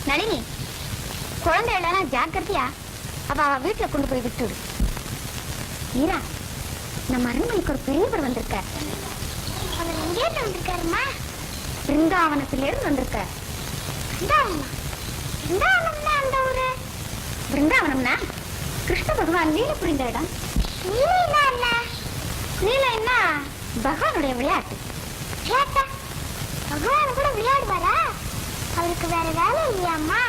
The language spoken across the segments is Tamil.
நளினி, குழந்தைகளெல்லாம் ஜாக்கிரதையா அவ வீட்டுல கொண்டு போய் விட்டுடு. ஈரா, நம்ம அரண்மனைக்கு ஒரு பெரியவர் வந்திருக்க. அவர் எங்கேருந்து வந்திருக்காருமா? பிருந்தாவனத்திலிருந்து வந்திருக்க. பிருந்தாவனம்னா கிருஷ்ண பகவான் லீல புரிந்த இடம். லீல என்ன? பகவானுடைய விளையாட்டு. பகவான் கூட விளையாடுவாரா? அவருக்கு வேற வேலை இல்லையாம்மா?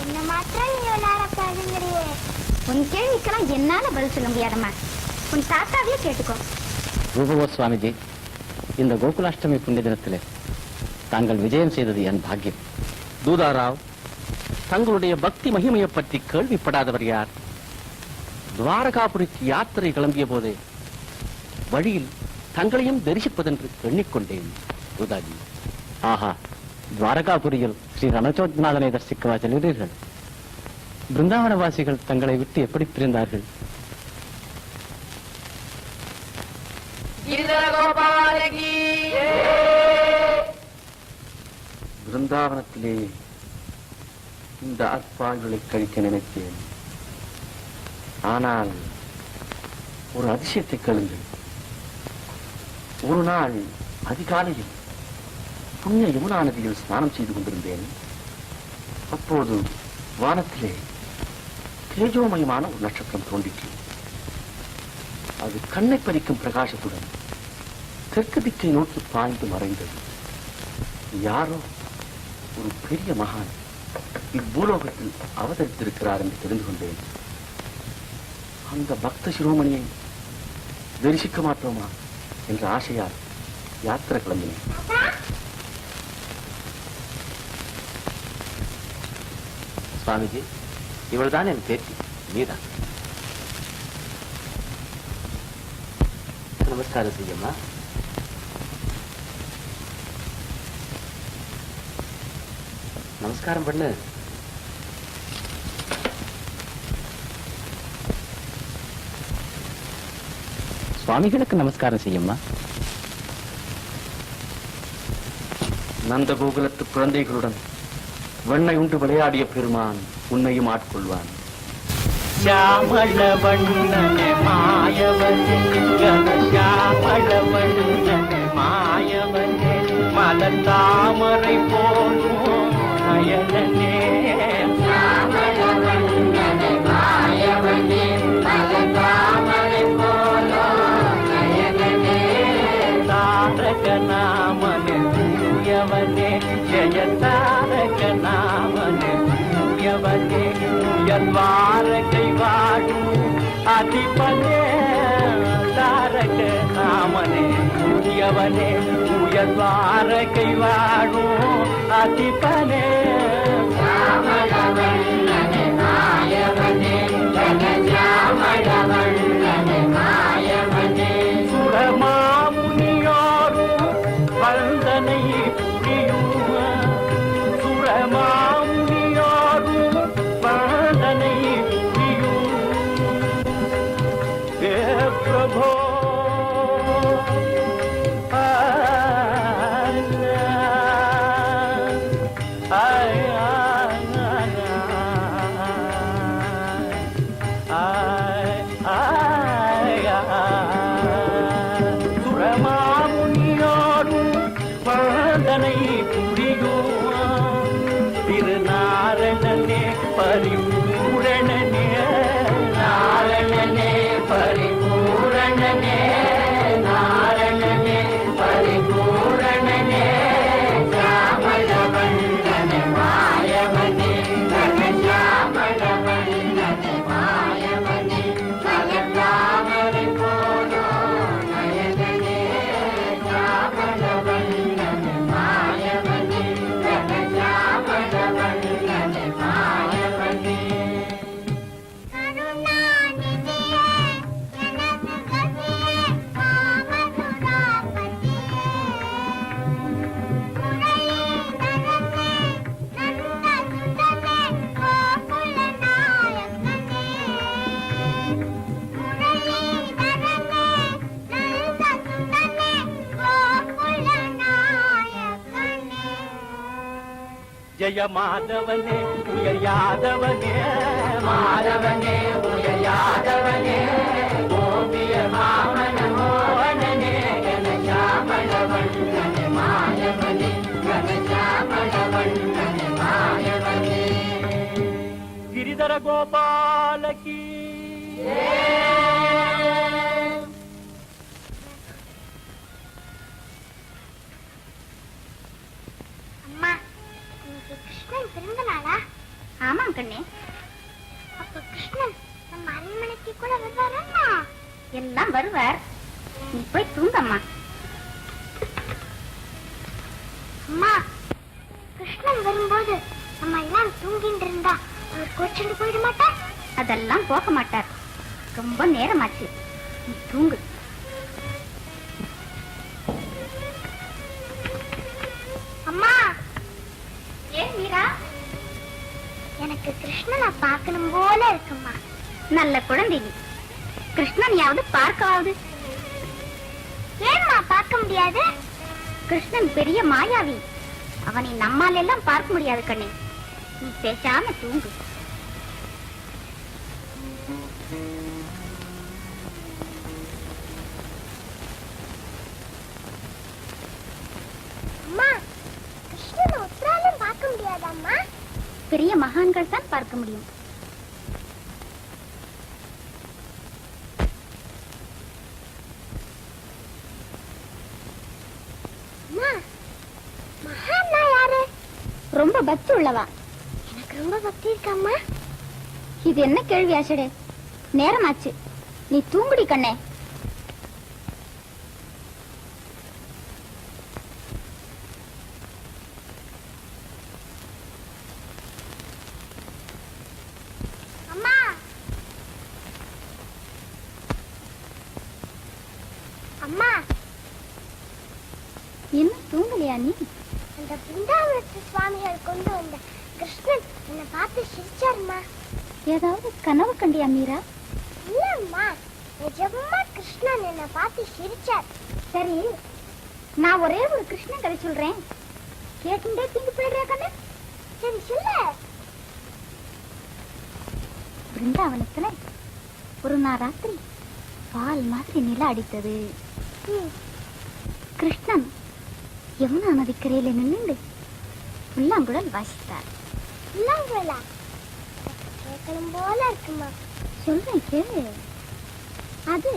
என்ன மாத்திரம் நீ விளையாடக்கூடாதுங்கிறியே. உன் கேள்விக்கெல்லாம் என்னால பதில் சொல்ல முடியாதம்மா. உன் தாத்தாவே கேட்டுக்கோ. ரூபவோ சுவாமிஜி, இந்த கோகுலாஷ்டமி புண்ணிய தினத்திலே தாங்கள் விஜயம் செய்தது என் பாக்கியம். தூதாராவ், தங்களுடைய பக்தி மகிமையை பற்றி கேள்விப்படாதவர் யார்? துவாரகாபுரிக்கு யாத்திரை கிளம்பிய போதே வழியில் தங்களையும் தரிசிப்பதென்று எண்ணிக்கொண்டேன் தூதாஜி. ஆஹா, துவாரகாபுரியில் ஸ்ரீ ரணச்சோத்நாதனை தரிசிக்கவா செல்கிறீர்கள்? பிருந்தாவனவாசிகள் தங்களை விட்டு எப்படி பிரிந்தார்கள்? பிருந்தாவனத்திலே இந்த அற்பாய்களை கழிக்க நினைத்தேன். ஆனால் ஒரு அதிசயத்தை கேளுங்கள். ஒரு நாள் அதிகாலையில் புண்ணிய யமுனா நதியில் ஸ்நானம் செய்து கொண்டிருந்தேன். அப்போது வானத்திலே தேஜோமயமான ஒரு நட்சத்திரம் தோன்றிற்று. அது கண்ணை பறிக்கும் பிரகாசத்துடன் தெற்கு திக்கை நோக்கி பாய்ந்து மறைந்தது. யாரோ ஒரு பெரிய மகான் இப்பூலோகத்தில் அவதரித்திருக்கிறார் என்று தெரிந்து கொண்டேன். அந்த பக்த சிரோமணியை தரிசிக்க மாட்டோமா என்ற ஆசையால் யாத்திரை கிளம்பினேன். சுவாமிஜி, இவள்தான் என் பேத்தி மீரா. நமஸ்காரம் செய்யம்மா. நமஸ்காரம் பண்ணு. சுவாமிகளுக்கு நமஸ்காரம் செய்யம்மா. நந்த கோகுலத்து குழந்தைகளுடன் வெண்ணை உண்டு விளையாடிய பெருமான் உன்னையும் ஆட்கொள்வான். श्यामल वण्णन मायवने श्यामल वण्णन मायवने मलतामரை போலும் நயனனே श्यामल वण्णन मायवने मलतामரை போலும் நயனனே தாரக நாமனே தூயவனே ஜெய தாரக நாமனே தூயவனே யத்வாரகை வாடும் அதிபனே தாரக நாமனே தூயவனே யத்வாரகை வாடும் அதிபனே श्यामल वण्णन मायवने श्यामल वण्णन मायवने சுரமாமுனியோரும் வந்தனை புரியும் சுரமாமுனியோரும் வந்தனை புரியும் हे प्रभो சுரமாமுனியோரும் வந்தனை புரியும் திருநாரணனே பரிபூரணனே நாரணனே பரிபூரணனே நாரணனே பரிபூரணனே श्यामल वण्णन मायवने श्यामल वण्णन मायवने मलतामரை போலும் நயனனே श्यामल वण्णन मायवने श्यामल वण्णन मायवने जय माधवने उय यादवने माधवने उय यादवने गोपिय मामन मोहनने घन श्यामल वण्णन मायवने घन श्यामल वण्णन मायवने गिरिधर गोपाल की கிருஷ்ணன் பிறந்த நாளா? ஆமாம் கண்ணே. அப்ப கிருஷ்ணன் நம்ம அரண்மனைக்கு கூட வருவாரா? எல்லாம் வருவார். நீ போய் தூங்கம்மா. அம்மா, கிருஷ்ணன் வரும்போது நம்ம எல்லாம் தூங்கிட்டு இருந்தா அவர் கோச்சிட்டு போயிட மாட்டார்? அதெல்லாம் போக மாட்டார். ரொம்ப நேரமாச்சு, நீ தூங்கு. அம்மா. ஏன் மீரா? எனக்கு கிருஷ்ணனை பார்க்கணும் போல இருக்குமா. நல்ல குழந்தை நீ. கிருஷ்ணனையாவது பார்க்கவாவது. ஏன்மா பார்க்க முடியாது? கிருஷ்ணன் பெரிய மாயாவி. அவனை நம்மால் எல்லாம் பார்க்க முடியாது கண்ணே. நீ பேசாம தூங்கு. பெரிய மகான்கள் தான் பார்க்க முடியும். ரொம்ப பக்தி உள்ளவா. எனக்கு ரொம்ப பக்தி இருக்கம்மா. இது என்ன கேள்வி ஆசடே? நேரமாச்சு, நீ தூங்குடி கண்ணே. அம்மா, அம்மா, இன்னும் தூங்கலையா நீ? அந்த பிருந்தாவனத்து சுவாமிகள் கொண்டு வந்த கிருஷ்ணன் என்னை பார்த்து சிரிச்சாருமா. ஏதாவது கனவு கண்டியா மீரா? இல்லம்மா, நிஜமா கிருஷ்ணன் என்னை பார்த்து சிரிச்சார். சரி, நான் ஒரே ஒரு கிருஷ்ணன் கதை சொல்றேன், கேட்டுட்டே தூங்கி போயிடுறியா கண்ணு? சரி சொல்லு. பிருந்தாவனத்துல ஒரு நாள் ராத்திரி பால் மாதிரி நில அடித்தது. கிருஷ்ணன் யமுனா நதிக்கரையில நின்று புல்லாங்குழல் வாசித்தார். புல்லாங்குழலா? கேட்கணும் போல இருக்குமா. சொல்றேன் கேளு. அது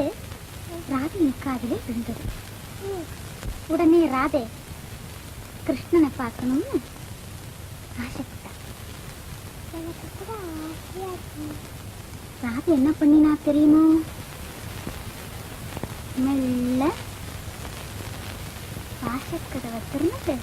ராதை காதிலே விழுந்தது. உடனே ராதே கிருஷ்ணனை பார்க்கணும்னு ஆசைப்பட்டார். எனக்கு கூட ஆசையா இருக்கு. ராதை என்ன பண்ணினா தெரியுமோ? மெல்ல வாசக்கதவை திறந்து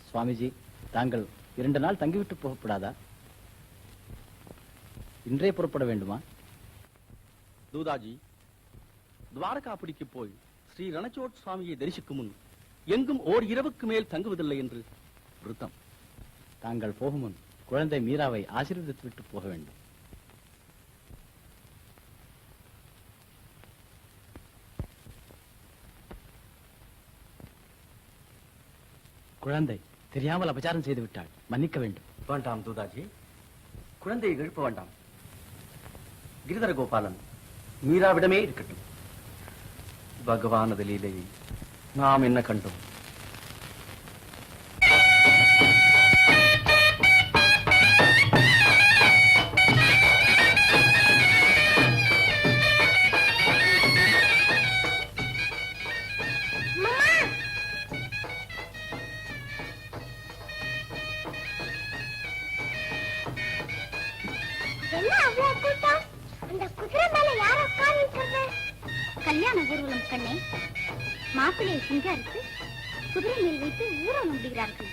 சுவாமிஜி, தாங்கள் 2 நாள் தங்கிவிட்டு போகப்படாதா? இன்றே புறப்பட வேண்டுமா? தூதாஜி, துவாரகாபுரிக்கு போய் ஸ்ரீ ரணச்சோட் சுவாமியை தரிசிக்கும் முன் எங்கும் ஓர் இரவுக்கு மேல் தங்குவதில்லை என்று விருத்தம். தாங்கள் போகும் முன் குழந்தை மீராவை ஆசீர்வதித்து விட்டு போக வேண்டும். குழந்தை தெரியாமல் அபச்சாரம் செய்து விட்டாள், மன்னிக்க வேண்டும். வேண்டாம் தூதாஜி, குழந்தையை எழுப்ப வேண்டாம். கிரிதர கோபாலன் மீராவிடமே இருக்கட்டும். பகவானது லீலையை நாம் என்ன கண்டோம்? கல்யாண ஊர்வலம் கண்ணே. மாப்பிள்ளையை சிங்காரித்து குதிரை மேல் வைத்து ஊர்வலம் விடுகிறார்கள்.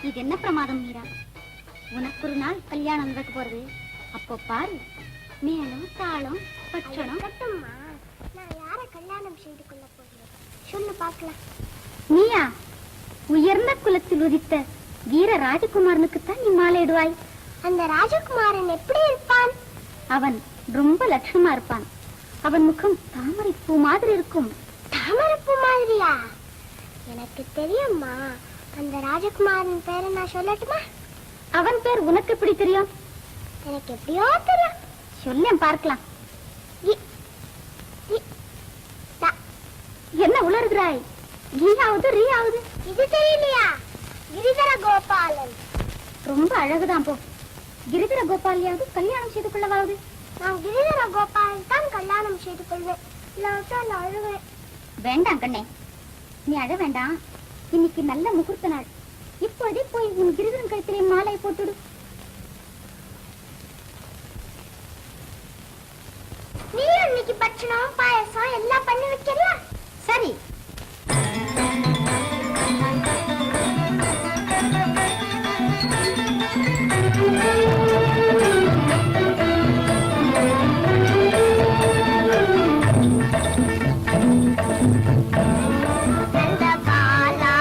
இது என்ன பிரமாதம் மீரா? உனக்கு ஒரு நாள் கல்யாணம் நடக்க போறது. அப்போ பாரு, மேலும் தாளம் பட்சணம். நான் யார கல்யாணம் செய்து கொள்ள போகிறேன் சொல்லு பார்க்கலாம். நீயா? உயர்ந்த குலத்தில் உதித்த வீர ராஜகுமாரனுக்குத்தான் நீ மாலையிடுவாய். அந்த ராஜகுமாரன் எப்படி இருப்பான்? அவன் ரொம்ப லட்சணமா இருப்பான். அவன் முகம் தாமரை பூ மாதிரி இருக்கும். தாமரை பூ மாதிரியா? எனக்கு தெரியுமா. அந்த ராஜகுமாரன் பேரை நான் சொல்லட்டுமா? அவன் பேர் உனக்கு எப்படி தெரியும்? எனக்கு எப்படியோ தெரியும். சொல்லேன் பார்க்கலாம். என்ன உளறுகிறாய்? நீயாவது ரீயாவது? இது தெரியலையா? கிரிதர கோபாலன். ரொம்ப அழகுதான் போ. கிரிதர கோபாலியாவது கல்யாணம் செய்து கொள்ளவாவது? நான் கிரிதர கோபாலன் தான் கல்யாணம் செய்து கொள்வேன். இல்லாவிட்டால் அழுவேன். வேண்டாம் கண்ணே, நீ அழ வேண்டாம். இன்னைக்கு நல்ல முகூர்த்த நாள். இப்போதே போய் உன் கிரிதரன் கழுத்திலே மாலை போட்டுடு. நீ இன்னைக்கு பட்சணம் பாயசம் எல்லாம் பண்ணி வைக்கல? சரி. நந்தபாலா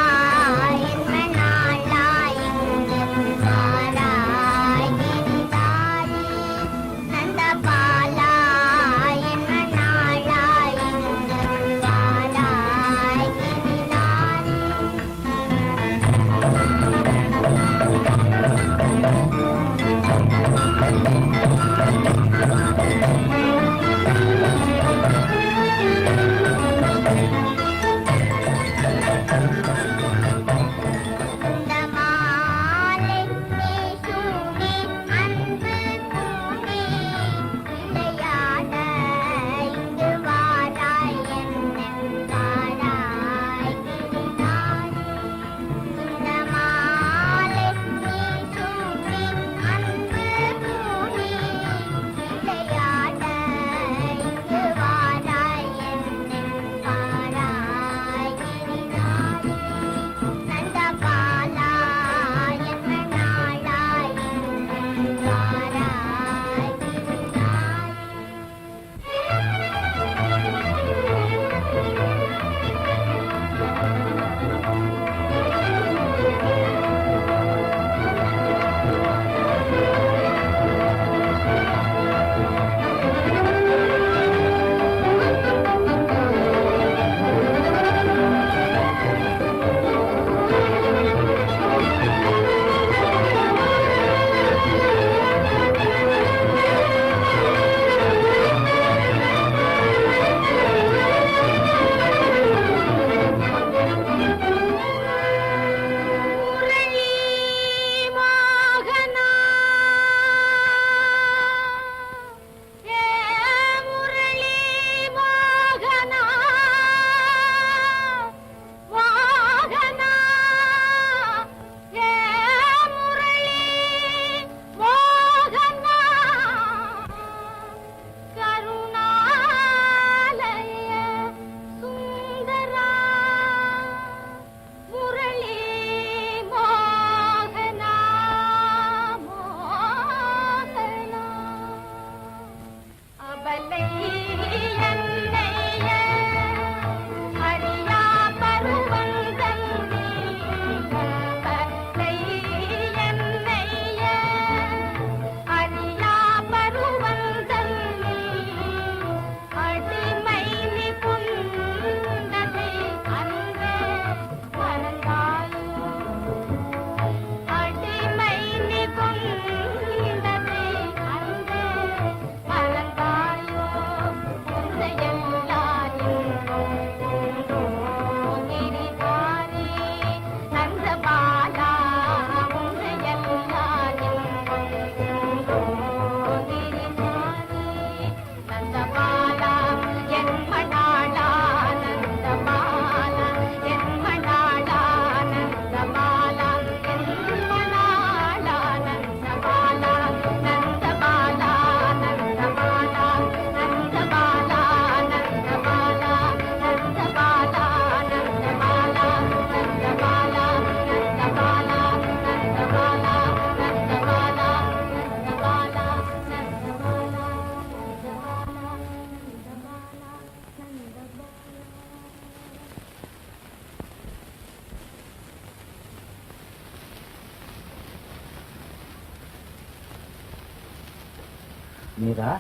மீரா,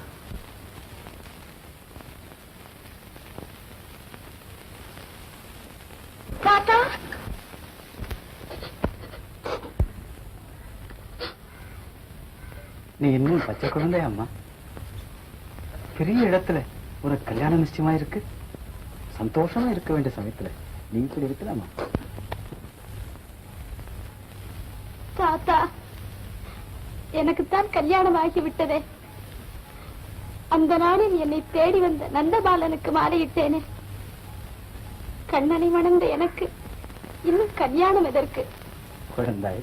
தாத்தா, நீ இன்னும் பச்சை குழந்தை அம்மா. பெரிய இடத்துல ஒரு கல்யாணம் நிச்சயமா இருக்கு. சந்தோஷமா இருக்க வேண்டிய சமயத்துல நீ இப்படி இருக்கலாமா? தாத்தா, எனக்குத்தான் கல்யாணம் ஆகிவிட்டதே. அந்த நாளில் என்னை தேடி வந்த நந்தபாலனுக்கு மாலையிட்டேனே. கண்ணனை மணந்த எனக்கு இன்னும் கல்யாணம் எதற்கு? குழந்தாய்,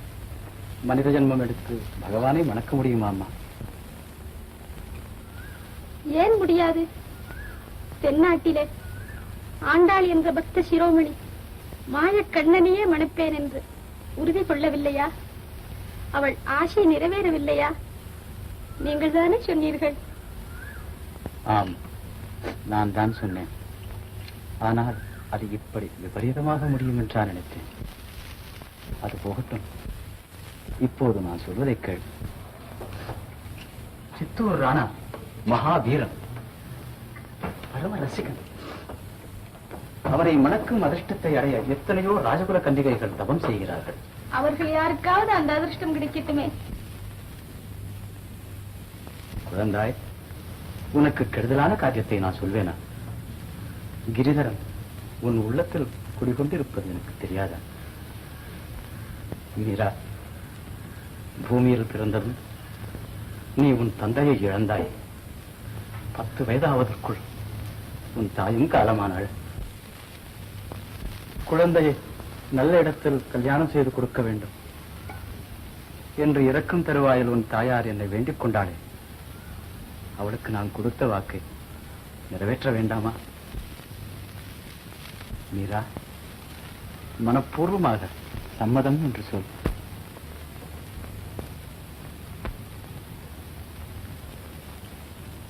மனித ஜென்மம் எடுத்து பகவானை மணக்க முடியுமா அம்மா? ஏன் முடியாது? தென்னாட்டிலே ஆண்டாள் என்ற பக்த சிரோமணி மாயக் கண்ணனையே மணப்பேன் என்று உறுதி கொள்ளவில்லையா? அவள் ஆசை நிறைவேறவில்லையா? நீங்கள் தானே சொன்னீர்கள். ஆம், நான் தான் சொன்னேன். ஆனால் அது இப்படி விபரீதமாக முடியும் என்றா நினைத்தேன். அது போகட்டும். இப்போது நான் சொல்வதை கேள். சித்தூர் ராணா மகாவீரன், பரம ரசிகன். அவரை மணக்கும் அதிர்ஷ்டத்தை அடைய எத்தனையோ ராஜகுல கன்னிகைகள் தவம் செய்கிறார்கள். அவர்கள் யாருக்காவது அந்த அதிர்ஷ்டம் கிடைக்கட்டுமே. குழந்தாய், உனக்கு கெடுதலான காரியத்தை நான் சொல்வேனா? கிரிதரன் உன் உள்ளத்தில் குடிகொண்டிருப்பது எனக்கு தெரியாதா? மீரா, பூமியில் பிறந்ததும் நீ உன் தந்தையை இழந்தாய். 10 வயதாவதற்குள் உன் தாயும் காலமானாள். குழந்தையை நல்ல இடத்தில் கல்யாணம் செய்து கொடுக்க வேண்டும் என்று இறக்கும் தருவாயில் உன் தாயார் என்னை வேண்டிக் கொண்டாளே. அவளுக்கு நான் கொடுத்த வாக்கை நிறைவேற்ற வேண்டாமா? மீரா, மனப்பூர்வமாக சம்மதம் என்று சொல்.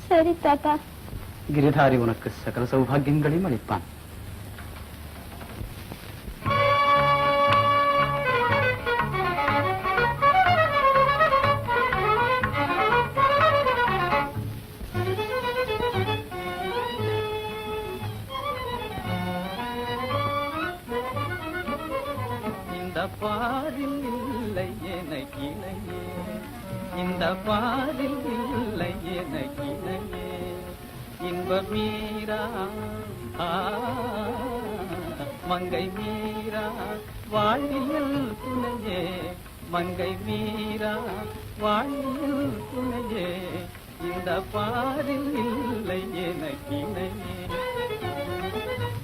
சரி தாத்தா. கிரிதாரி உனக்கு சகல சௌபாகியங்களையும் அளிப்பான். இந்த பாரில் இல்லை எனக்கிளையே, இந்த பாரில் இல்லை எனக்கிளையே, இன்ப மீரா மங்கை மீரா வாழியல் துணையே, மங்கை மீரா வாழியல் துணையே, இந்த பாரில் இல்லை எனக்கிளையே.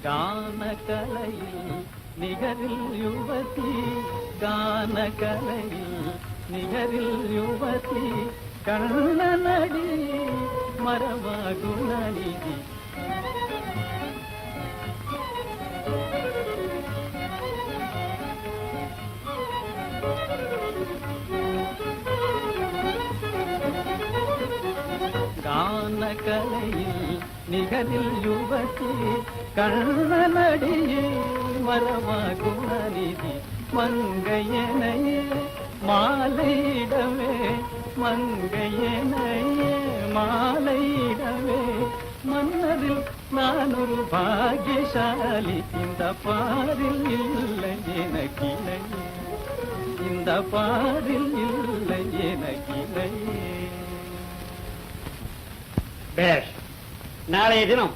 கான கலையில் நிகரில் யுவதி, கான கலையில் நிகரில் யுவதி, கண்ணனடி மரமாகுணனிதி. கான கலையில் நிகரில் யுவதி, கண்ணனடியே மரமாகுணனிதி. மங்கையனையே மாலையிடவே, மங்கையனையே மாலையிடவே, மன்னரில் நான் ஒரு பாக்கியசாலி. இந்த பாரில் இல்லை எனக்கிளையே, இந்த பாரில் இல்லை எனக்கிளையே. பேஷ். நாளைய தினம்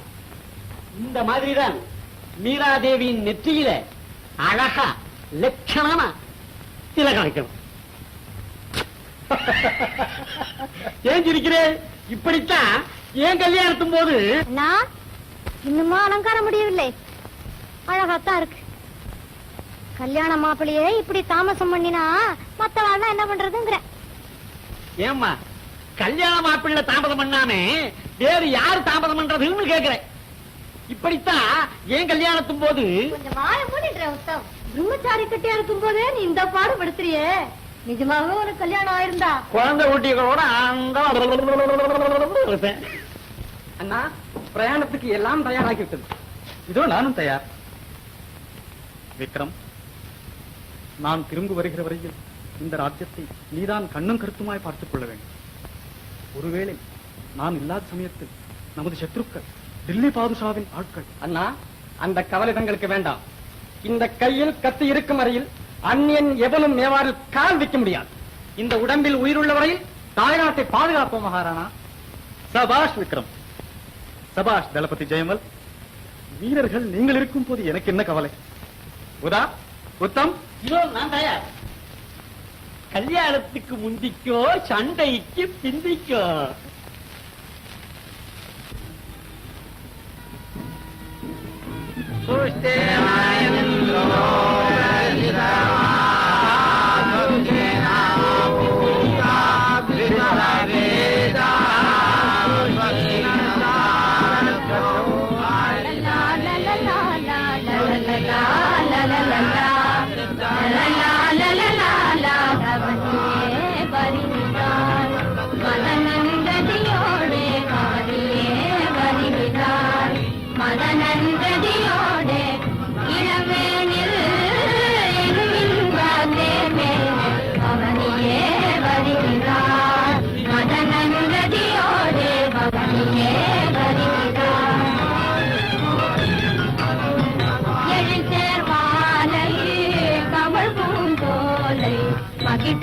இந்த மாதிரிதான் மீராதேவியின் நெற்றியில அழகா லட்சணமா திலகம் வைக்கணும். ஏன் சிரிக்கிறேன்? இப்படித்தான் ஏன் கல்யாணத்தும் போது நான் இன்னுமா அலங்காரம் முடியவில்லை. அழகாத்தான் இருக்கு. கல்யாண மாப்பிள்ளையே இப்படி தாமசம் பண்ணினா மத்தவாள் என்ன பண்றதுங்கிற. ஏம்மா கல்யாண மாப்பிள்ளை தாமதம் பண்ணாமே வேறு யாரு தாமதம் பண்றதுன்னு கேக்குறேன். இப்படித்தான் ஏன் கல்யாணத்தும் போது கொஞ்சம் வாய மூடிடுற உத்தம். பிரம்மச்சாரி கட்டியா இருக்கும் போதே நீ இந்த பாடு படுத்துறியே. நிஜமாவே ஒரு கல்யாணம் ஆயிருந்தா குழந்தை ஊட்டிகளோட இருப்பேன். அண்ணா, பிரயாணத்துக்கு எல்லாம் தயாராகி விட்டது. இதோ நானும் தயார். விக்ரம், நான் திரும்பி வருகிற வரையில் இந்த ராஜ்யத்தை நீதான் கண்ணும் கருத்துமாய் பார்த்துக் கொள்ள வேண்டும். ஒருவேளை நான் இல்லாத சமயத்தில் நமது சத்ருக்கள் தில்லி பாதுஷாவின் ஆட்கள். அண்ணா, அந்த கவலை தங்களுக்கு வேண்டாம். இந்த கையில் கத்தி இருக்கும் வரையில் அந்நியன் எவனும் மேவாரில் கால் வைக்க முடியாது. இந்த உடம்பில் உயிருள்ள வரையில் தாய்நாட்டை பாதுகாப்போம் மகாராணா. சபாஷ் விக்ரம், சபாஷ் தளபதி ஜெயமல். வீரர்கள் நீங்கள் இருக்கும் போது எனக்கு என்ன கவலை? உதா, உத்தம், இதோ நான் தயார். கல்யாணத்துக்கு முந்திக்கோ, சண்டைக்கு பிந்திக்கோ.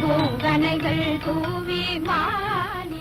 பூங்கனைகள் தூவி மாறி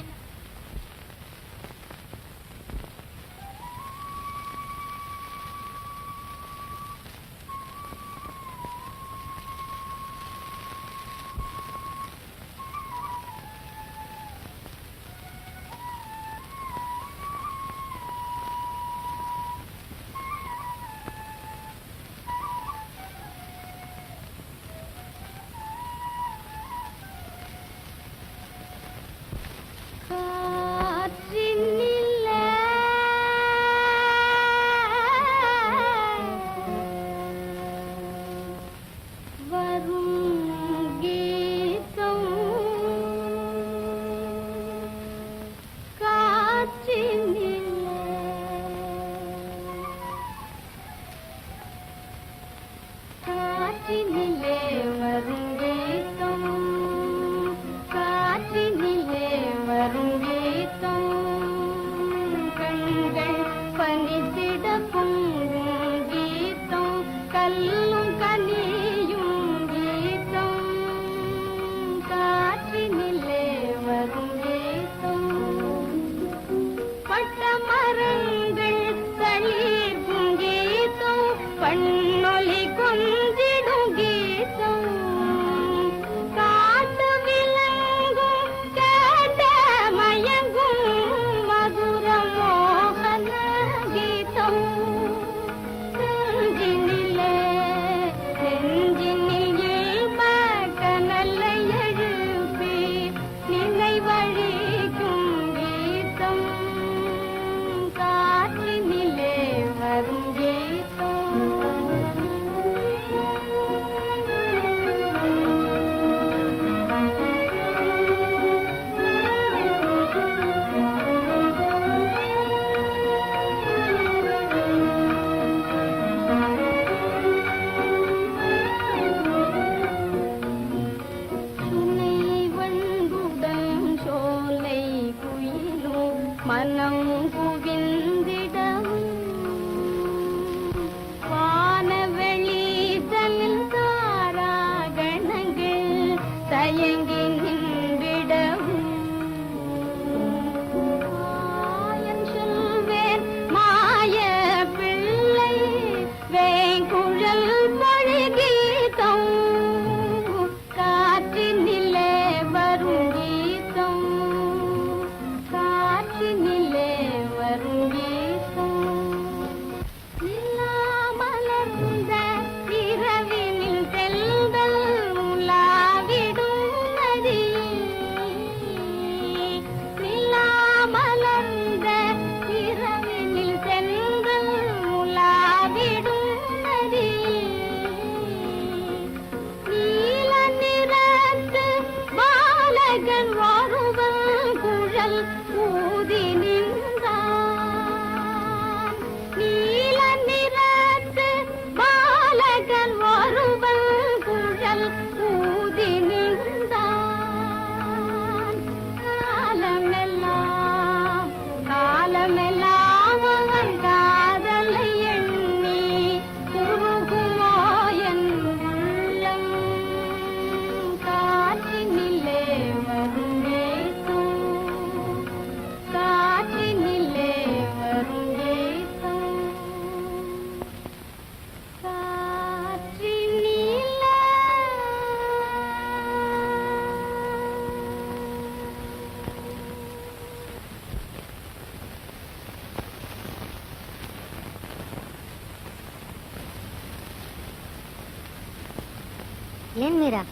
ஏன் மீரா,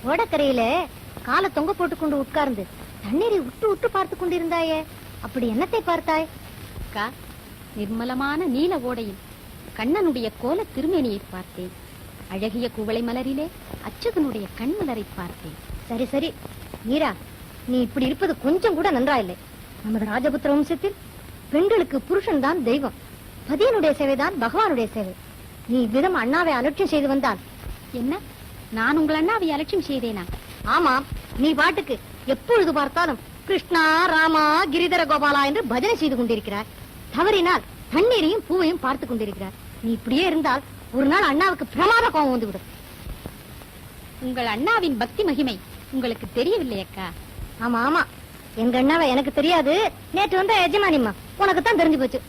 ஓடக்கரையில காலை தொங்க போட்டு கொண்டு உட்கார்ந்து தண்ணீரை உட்டு உட்டு பார்த்து கொண்டிருந்தாயே, அப்படி என்னத்தை பார்த்தாய்? அக்கா, நிர்மலமான நீல ஓடையில் கண்ணனுடைய கோல திருமேனியை பார்த்தேன். அழகிய குவளை மலரிலே அச்சுதனுடைய கண்மலரை பார்த்தேன். சரி சரி மீரா, நீ இப்படி இருப்பது கொஞ்சம் கூட நன்றா இல்லை. நமது ராஜபுத்திர வம்சத்தில் பெண்களுக்கு புருஷன் தான் தெய்வம், பதியனுடைய சேவைதான் பகவானுடைய சேவை. நீ இவ்விதம் அண்ணாவை அலட்சியம் செய்து வந்தால் என்ன, நான் உங்கள் அண்ணாவை அலட்சியம் செய்தேனா? ஆமாம், நீ பாட்டுக்கு எப்பொழுது பார்த்தாலும் கிருஷ்ணா ராமா கிரிதர கோபாலா என்று பஜனை செய்து கொண்டிருக்கிறார். தவறினால் தண்ணீரையும் பூவையும் பார்த்து கொண்டிருக்கிறார். நீ இப்படியே இருந்தால் ஒரு நாள் அண்ணாவுக்கு பிரமாத கோபம் வந்துவிடும். உங்கள் அண்ணாவின் பக்தி மகிமை உங்களுக்கு தெரியவில்லை அக்கா. ஆமா ஆமா, எங்க அண்ணாவை எனக்கு தெரியாது, நேற்று வந்த எஜமானிம்மா உனக்கு தான் தெரிஞ்சு போச்சு.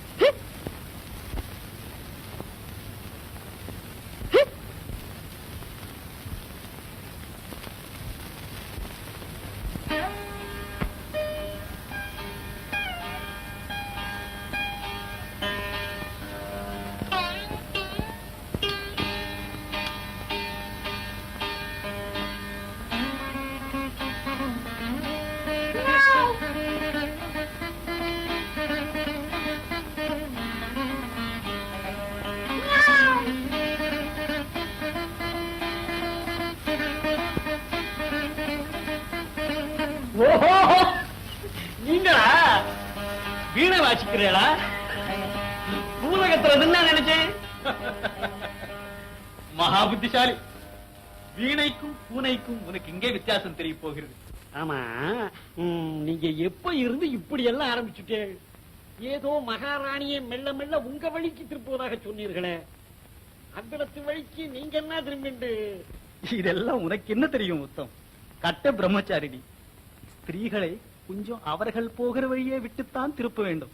ஓஹோ, நீங்களா வீணை வாசிக்கிறீங்களா? பூலகத்துறதுன்னு நான் நினைச்சேன். மகா புத்திசாலி. வீணைக்கும் பூனைக்கும் உனக்கு இங்கே வித்தியாசம் தெரிய போகிறது. ஆமா, நீங்க எப்ப இருந்து இப்படி எல்லாம் ஆரம்பிச்சுட்டே? ஏதோ மகாராணியை மெல்ல மெல்ல உங்க வழிக்கு திருப்புவதாக சொன்னீர்களே, அந்தளத்து வழிக்கு நீங்க என்ன திரும்பிண்டு? இதெல்லாம் உனக்கு என்ன தெரியும் உத்தம்? கட்ட பிரம்மச்சாரிணி. ஸ்திரீகளை கொஞ்சம் அவர்கள் போகிற வழியே விட்டுத்தான் திருப்ப வேண்டும்.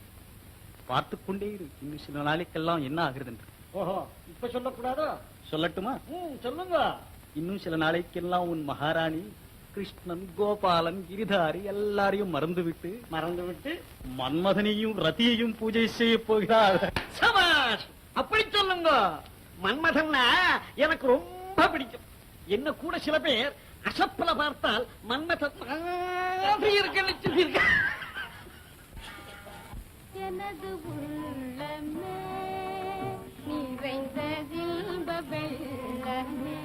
பார்த்துக் கொண்டே இரு, இன்னும் சில நாளைக்கெல்லாம் என்ன ஆகுறது என்று. ஓஹோ, இப்ப சொல்லக்கூடாதோ? சொல்லட்டுமா? சொல்லுங்க. இன்னும் சில நாளைக்கெல்லாம் உன் மகாராணி கிருஷ்ணன், கோபாலன், கிரிதாரி எல்லாரையும் மறந்துவிட்டு மன்மதனையும் ரதியையும் பூஜை செய்ய போகிறார். சபாஷ், அப்படி சொல்லுங்க. மன்மதன்னா எனக்கு ரொம்ப பிடிக்கும். என்ன கூட சில பேர் அசப்பல பார்த்தால் மன்மதன் மாதிரி இருக்குன்னு சொல்லியிருக்க. எனது உள்ளமே நிறைந்த இன்ப வெள்ளமே,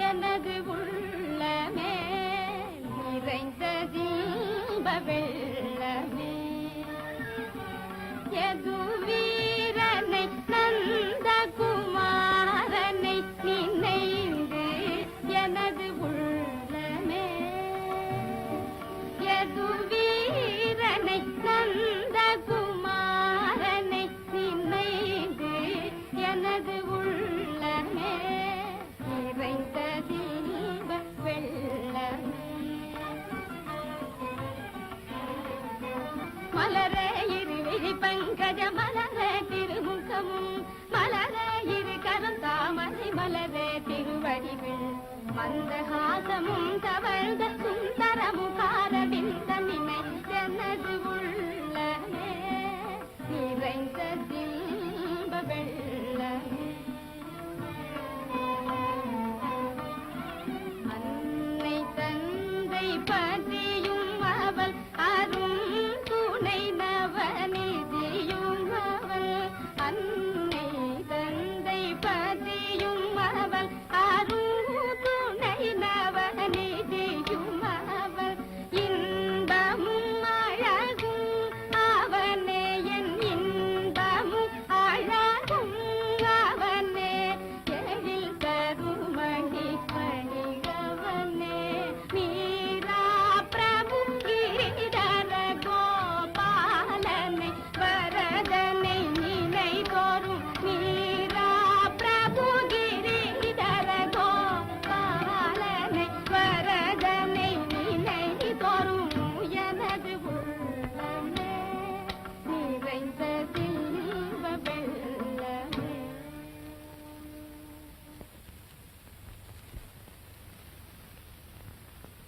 எனது உள்ளமே நிறைந்த இன்ப வெள்ளமே, எது வீரனை நந்த குமாரனை நினைந்து எனது உள்ளமே, எது வீரனை நந்த குமாரனை நினைந்து எனது உள்ளமே நிறைந்த தீப வெள்ளமே, மலரே இருவிழி பங்கஜ மலரே திருமுகமும், மலரே இரு கரம் தாமரை மலரே திருவடிவில், மந்தஹாசமும் தவழ்ந்த சுந்தர முகார விந்தனினை எனது உள்ளமே நிறைந்த தீப வெள்ளமே, அன்னை தந்தை பற்றியும் அவள் அரும் துணை நவநிதியும் அவள், அன்னை தந்தை பற்றியும் அவள் அரும் துணை நவநிதியும் அவள், இன்பமும் அழகும் அவனே என் இன்பமும் அழகும் அவனே, எழில் கருமணி பணிகவனே, மீரா பிரபு கிரிதர கோபாலனை வரதனை நினை தோறும், மீரா பிரபு கிரிதர கோபாலனை வரதனை நினை தோறும், எனது உள்ளமே நிறைந்த தீப வெள்ளமே.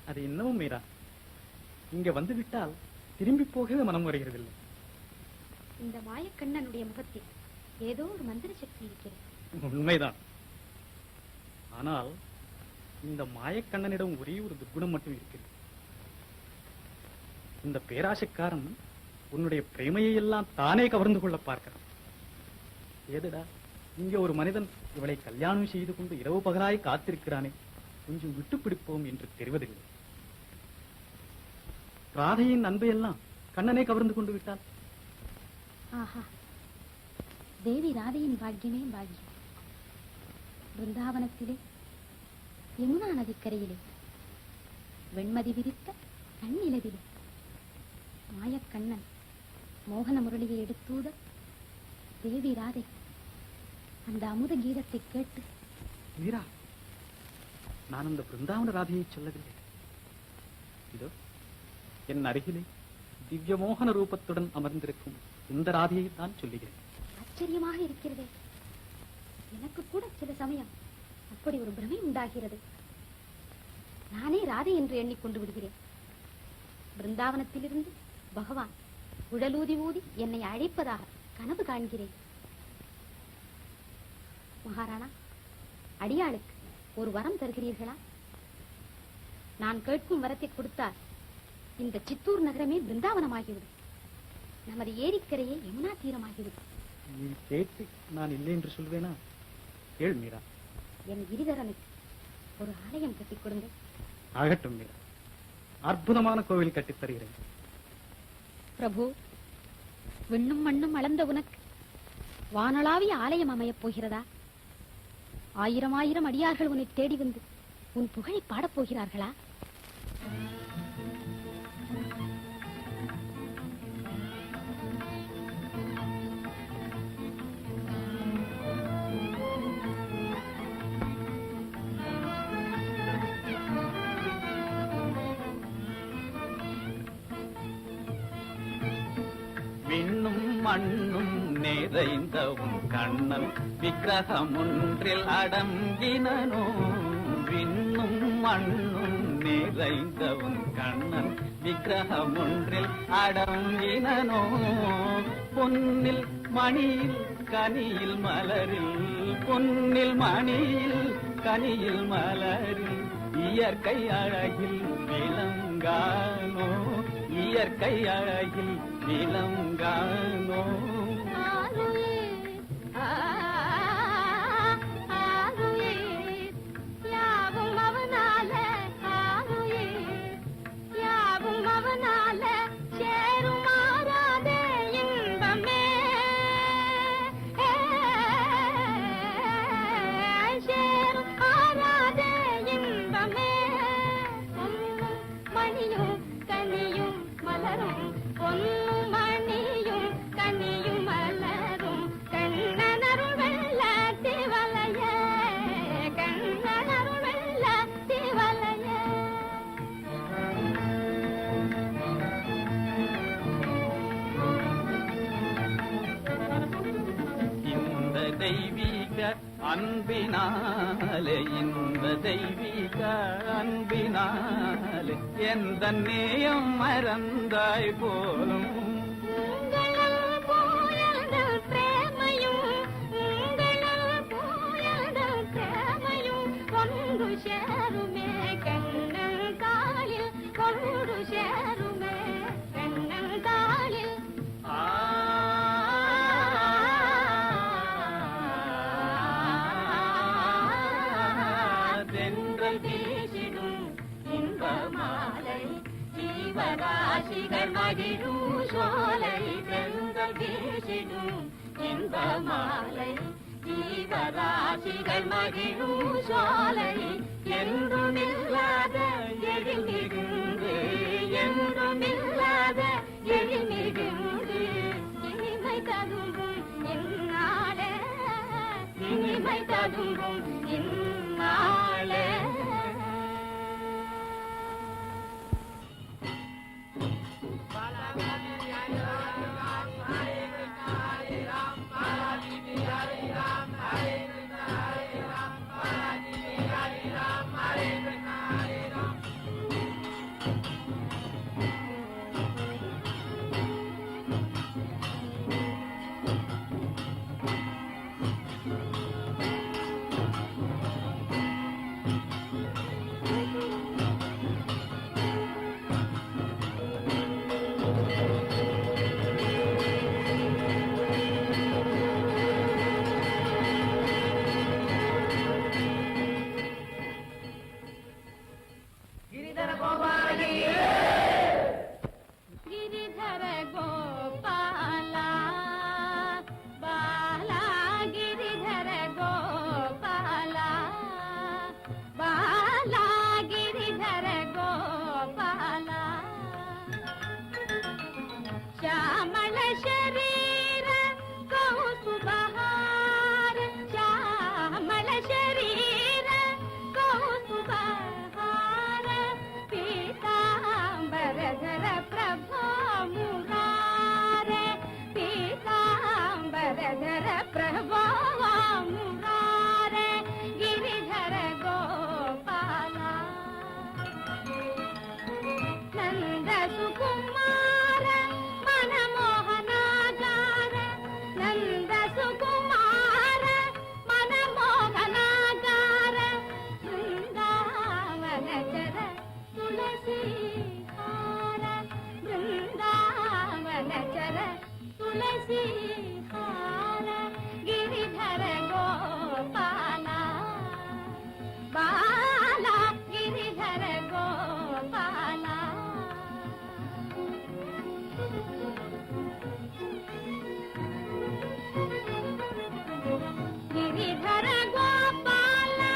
அது என்னவும் மீரா, இங்க வந்து விட்டால் திரும்பி போகவே மனம் வருகிறதில்லை. இந்த மாயக்கண்ணனுடைய முகத்தில் ஏதோ ஒரு மந்திர சக்தி இருக்கிறது. உண்மைதான். ஆனால் இந்த மாயக்கண்ணனிடம் ஒரே ஒரு துர்குணம் மட்டும் இருக்கிறது. இந்த பேராசைக்காரன் உன்னுடைய பிரேமையை எல்லாம் தானே கவர்ந்து கொள்ள பார்க்கிறான். ஏதுடா, இங்கே ஒரு மனிதன் இவளை கல்யாணம் செய்து கொண்டு இரவு பகலாய் காத்திருக்கிறானே, கொஞ்சம் விட்டு பிடிப்போம் என்று தெரிவதில்லை. ராதையின் அன்பையெல்லாம் கண்ணனை கவர்ந்து கொண்டு விட்டான். ஆஹா, தேவி ராதையின் பாக்கியமே பாக்கியம். பிருந்தாவனத்திலே யமுனா நதிக்கரையிலே வெண்மதி விரித்த கண்ணிலவிலே மாயக்கண்ணன் மோகன முரளியை எடுத்தூத தேவி ராதை அந்த அமுத கீதத்தை கேட்டு. மீரா, நான் அந்த பிருந்தாவன ராதையை சொல்லவில்லை. இதோ என் அருகிலே திவ்ய மோகன ரூபத்துடன் அமர்ந்திருக்கும் இந்த ராதையை தான் சொல்லுகிறேன். ஆச்சரியமாக இருக்கிறதே. எனக்கு கூட சில சமயம் அப்படி ஒரு பிரமை உண்டாகிறது. நானே ராதை என்று எண்ணிக்கொண்டு விடுகிறேன். பிருந்தாவனத்திலிருந்து பகவான் குழலூதி ஊதி என்னை அழைப்பதாக கனவு காண்கிறேன். மகாராணா, அடியாளுக்கு ஒரு வரம் தருகிறீர்களா? நான் கேட்கும் வரத்தை கொடுத்தால் இந்த சித்தூர் நகரமே பிருந்தாவனமாகிவிடும். நமது ஏரிக்கரையே யமுனா தீரமாகிவிடும். நீ கேட்டு நான் இல்லை என்று சொல்வேனா? கேள் மீரா. என் கிரிதரனுக்கு ஒரு ஆலயம் கட்டிக் கொடுங்க. ஆகட்டும் மீரா, அற்புதமான கோவில் கட்டித் தருகிறேன். பிரபு, விண்ணும் மண்ணும் அளந்த உனக்கு வானளாவிய ஆலயம் அமையப் போகிறதா? ஆயிரம் ஆயிரம் அடியார்கள் உன்னை தேடி வந்து உன் புகழை பாடப் போகிறார்களா? விண்ணும் மண்ணும் நிறைந்த உன் கண்ணன் விக்கிரகம் ஒன்றில் அடங்கினனோ. விண்ணும் மண்ணும் நிறைந்த உன் கண்ணன் விக்கிரகம் ஒன்றில் அடங்கினனோ. பொன்னில் மணியில் கனியில் மலரில், பொன்னில் மணியில் கனியில் மலரில் இயற்கை அழகில் விளங்கானோ. இயற்கை அழகில் விளங்கானோ. யாவும் அவனால சேருமாறாதே இன்பமே. சேருமாறாதே இன்பமே. மணியும் கனியும் மலரும், பொன்னும் மணியும் கனியும் மலரும் கண்ணனருள் வெள்ளத்தி வலைய. கண்ணனருள் வெள்ளத்தி வலைய. இந்த தெய்வீக அன்பினாலே, இந்த தெய்வீக அன்பினாலே எந்த நேயம் மறந்தாய் போலும். உங்கள் போயல் பிரேமையும், உங்கள் போயல் பிரேமையும் கொண்டு சேருமே கண்ணன் காலில். கொண்டு சேருமே கண்ணன் காலில். தென்றல் வீசிடும் இன்ப மாலை, ஜீவராசிகள் மகிழும் சோலை. தென்றல் வீசிடும் இன்ப மாலை, ஜீவராசிகள் மகிழும் சோலை. என்றும் இல்லாத எழில்மிகுந்து, என்றும் இல்லாத எழில்மிகுந்து இனிமை ததும்பும் இந்நாளே. இனிமை ததும்பும் இந்நாளே. गिरिधर गोपाला बाला गिरिधर गोपाला बाला गिरिधर गोपाला श्यामल शरीर कौसुबहार श्यामल शरीर कौसुबहार पीतांबरधर प्रभो मुरार पीतांबरधर प्रभो मुरार गिरिधर गोपाला नंद सुकुमार मनमोहनागार नंद सुकुमार मनमोहनागार वृंदावनचर तुलसी हार वृंदावनचर तुलसी हार गिरिधर गोपाला बाला गिरिधर गोपाला गिरिधर गोपाला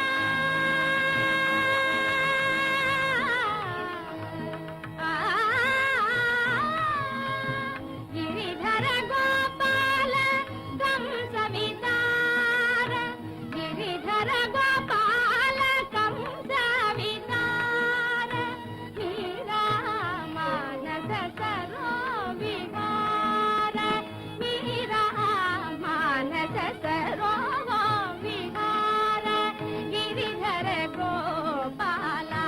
गिरिधर गोपाल कम सवितार गिरिधर गोपाल कम सवितार मीरा मानस सरो विहार मीरा मानस सरो विहार गिरिधर गोपाला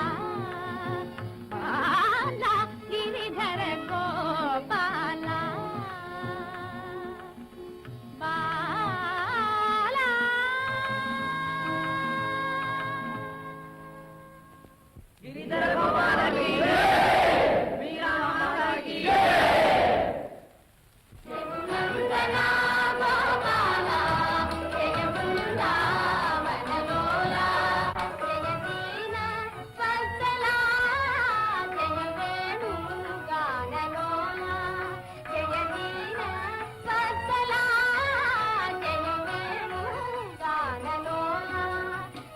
बाला गिरिधर गोपाला बाला गिरिधर गोपाला की मीरा माता की नंदना गोपाला जय वृंदावन लोला जय दीन वत्सला जय वेणुगान लोला जय दीन वत्सला जय वेणुगान लोला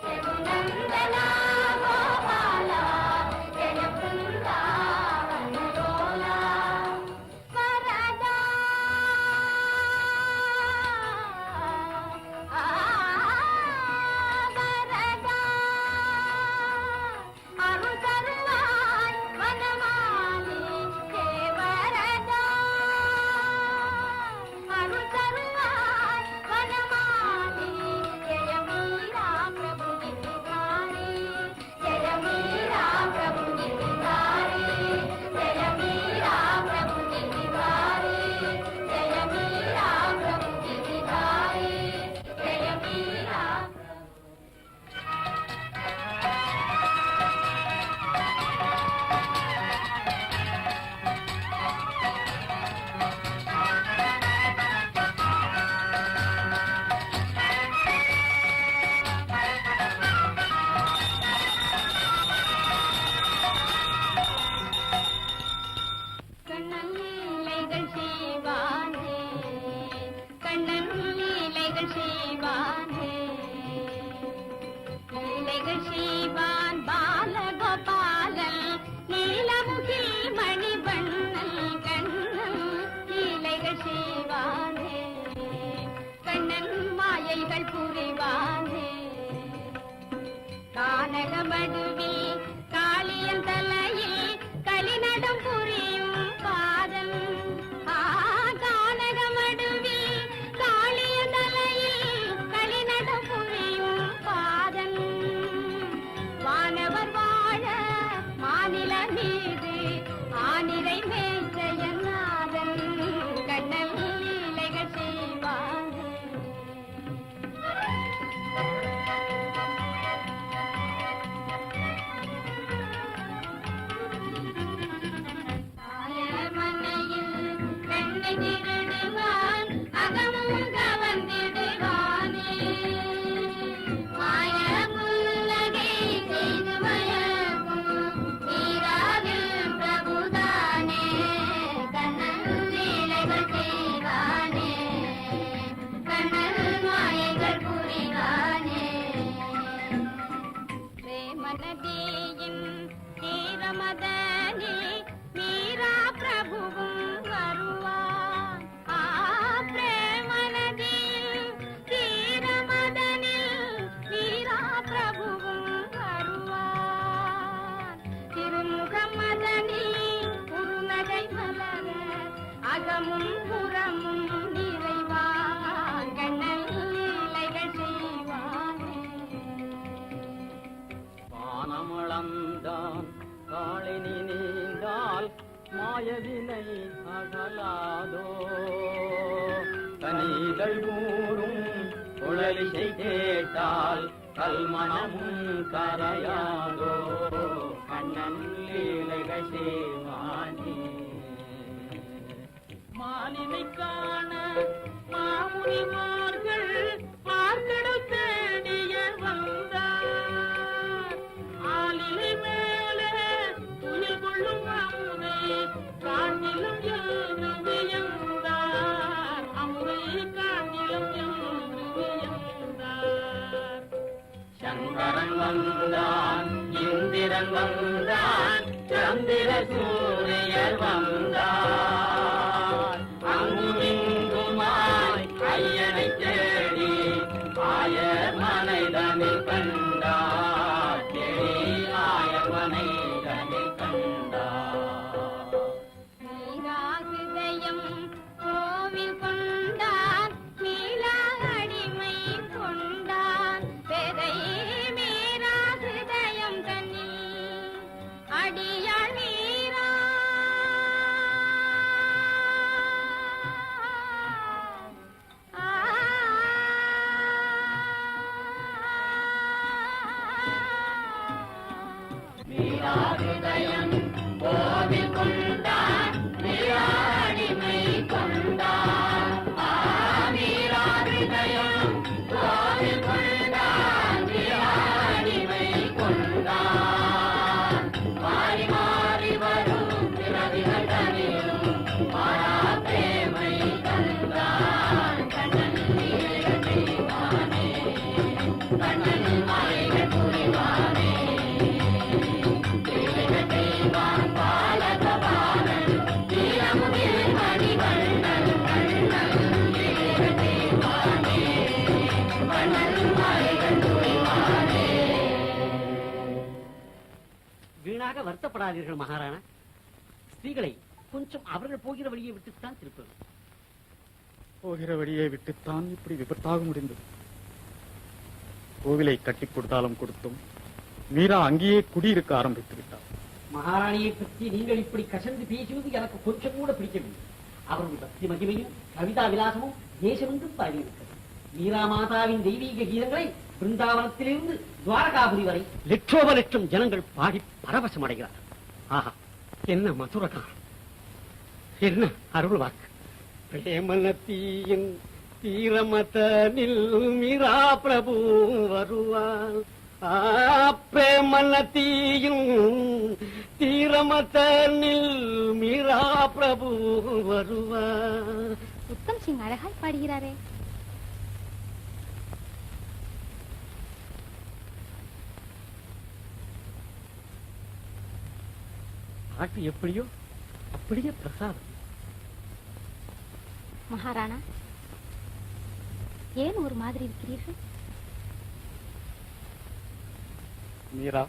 जय नंदना गोपाला जय वृंदावन लोला वरदा वरदा अरुतरुवाय वनमाली हे वरदा अरुतरुवाय वनमाली जय मीरा प्रभु गिरिधारी जय मीरा प्रभु गिरिधारी जय मीरा प्रभु गिरिधारी जय मीरा प्रभु गिरिधारी जय मीरा கண்ணன் லீலைகள் செய்வானே கண்ணன் லீலைகள் செய்வானே லீலைகள் செய்வான் பாலகோபாலன் நீலமுகில் மணிவண்ணன் கண்ணன் லீலைகள் செய்வானே கண்ணன் மாயைகள் புரிவானே கானகமடுவில் காளியன் தலையில் களிநடம் புரியும் பாதம் கானகமடுவில் காளியன் தலையில் களிநடம் புரியும் பாதம் வானவர் வாழ மாநில மீது ஆனிரை மேய்ச்சயநாதன் கண்ணன் லீலைகள் செய்வானே மதனில் மீரா பிரபுவும் வருவான். பிரேமநதியில் தீர மதனில் மீரா பிரபுவும் வருவான். திருமுக மதனில் குறுநகை மலர அகமும் புறமும் நிறைவான். கண்ணல் லீலைகள் செய்வானே. வானமளந்தான் காளினி நீந்தால் மாயவினை அகலாதோ. கனிதழ் கூறும் குழலிசை கேட்டால் கல்மணமும் கரையாதோ. கண்ணன் லீலைகள் செய்வானே. மாலினை காண மாமுனிமார்கள் பார்க்கடல் தேடிய வந்தார். ஆலிலை மேலே துயில் கொள்ளும் அமுதை காணிலும் என்று வியந்தார். அமுதை காணிலும் என்று வியந்தார். சங்கரன் வந்தான், இந்திரன் வந்தான், சந்திர சூரியர் வந்தார். அங்குமிங்குமாய் ஐயனை தேடி ஆயர் மனைதனில் கண்டார். தேடி ஆயர் மனைதனில் கண்டார். மீராகிருதயம் கோவில் கொண்டான், மீளா அடிமை கொண்டான். பெதை மீராகிருதயம் தன்னில் அடியாள் மீரா. மீராகிருதயம் கோவில் கொண்டான், மீராடிமை கொண்டான். மீராகிருதயம் கோவில் கொண்டான், மீராடிமை கொண்டான். மாறி மாறி வரும் பிறவிகள் தனிலும் மாறா பிரேமை தந்தான். கண்ணன் லீலைகள் செய்வானே, கண்ணன் மாலைகள் புரிவானே. வீணாக வருத்தப்படாதீர்கள் மகாராணா. ஸ்திரீகளை கொஞ்சம் அவர்கள் போகிற வழியை விட்டுத்தான் திருப்பது. போகிற வழியை விட்டுத்தான் இப்படி விபத்தாக முடிந்தது. கோவிலை கட்டி கொடுத்தாலும் கொடுத்தோம், மீரா அங்கேயே குடியிருக்க ஆரம்பித்து விட்டார். மகாராணியை பற்றி நீங்கள் இப்படி கசந்து பேசுவது எனக்கு கொஞ்சம் கூட பிடிக்கவில்லை. அவருடைய பக்தி மகிமையும் கவிதா விலாசமும் தேசமென்றும் பாடியிருக்கிறது. மீரா மாதாவின் தெய்வீக கீதங்களை பிருந்தாவனத்திலிருந்து துவாரகாபுரி வரை லட்சோப லட்சம் ஜனங்கள் பாடி பரவசம் அடைகிறார்கள். ஆஹா, என்ன மதுரகாரம், என்ன அருள் வாக்கு. பிரேமநதியின் தீரமதனில் மீரா பிரபு வருவாள். பிரேமநதியின் தீரமதனில் மீரா பிரபு வருவாள். உத்தம் சிங் அழகாய் பாடுகிறாரே. பாட்டு எப்படியோ அப்படியே பிரசாதம். மகாராணா, ஏன் ஒரு மாதிரி இருக்கிறீர்கள்? மீரா,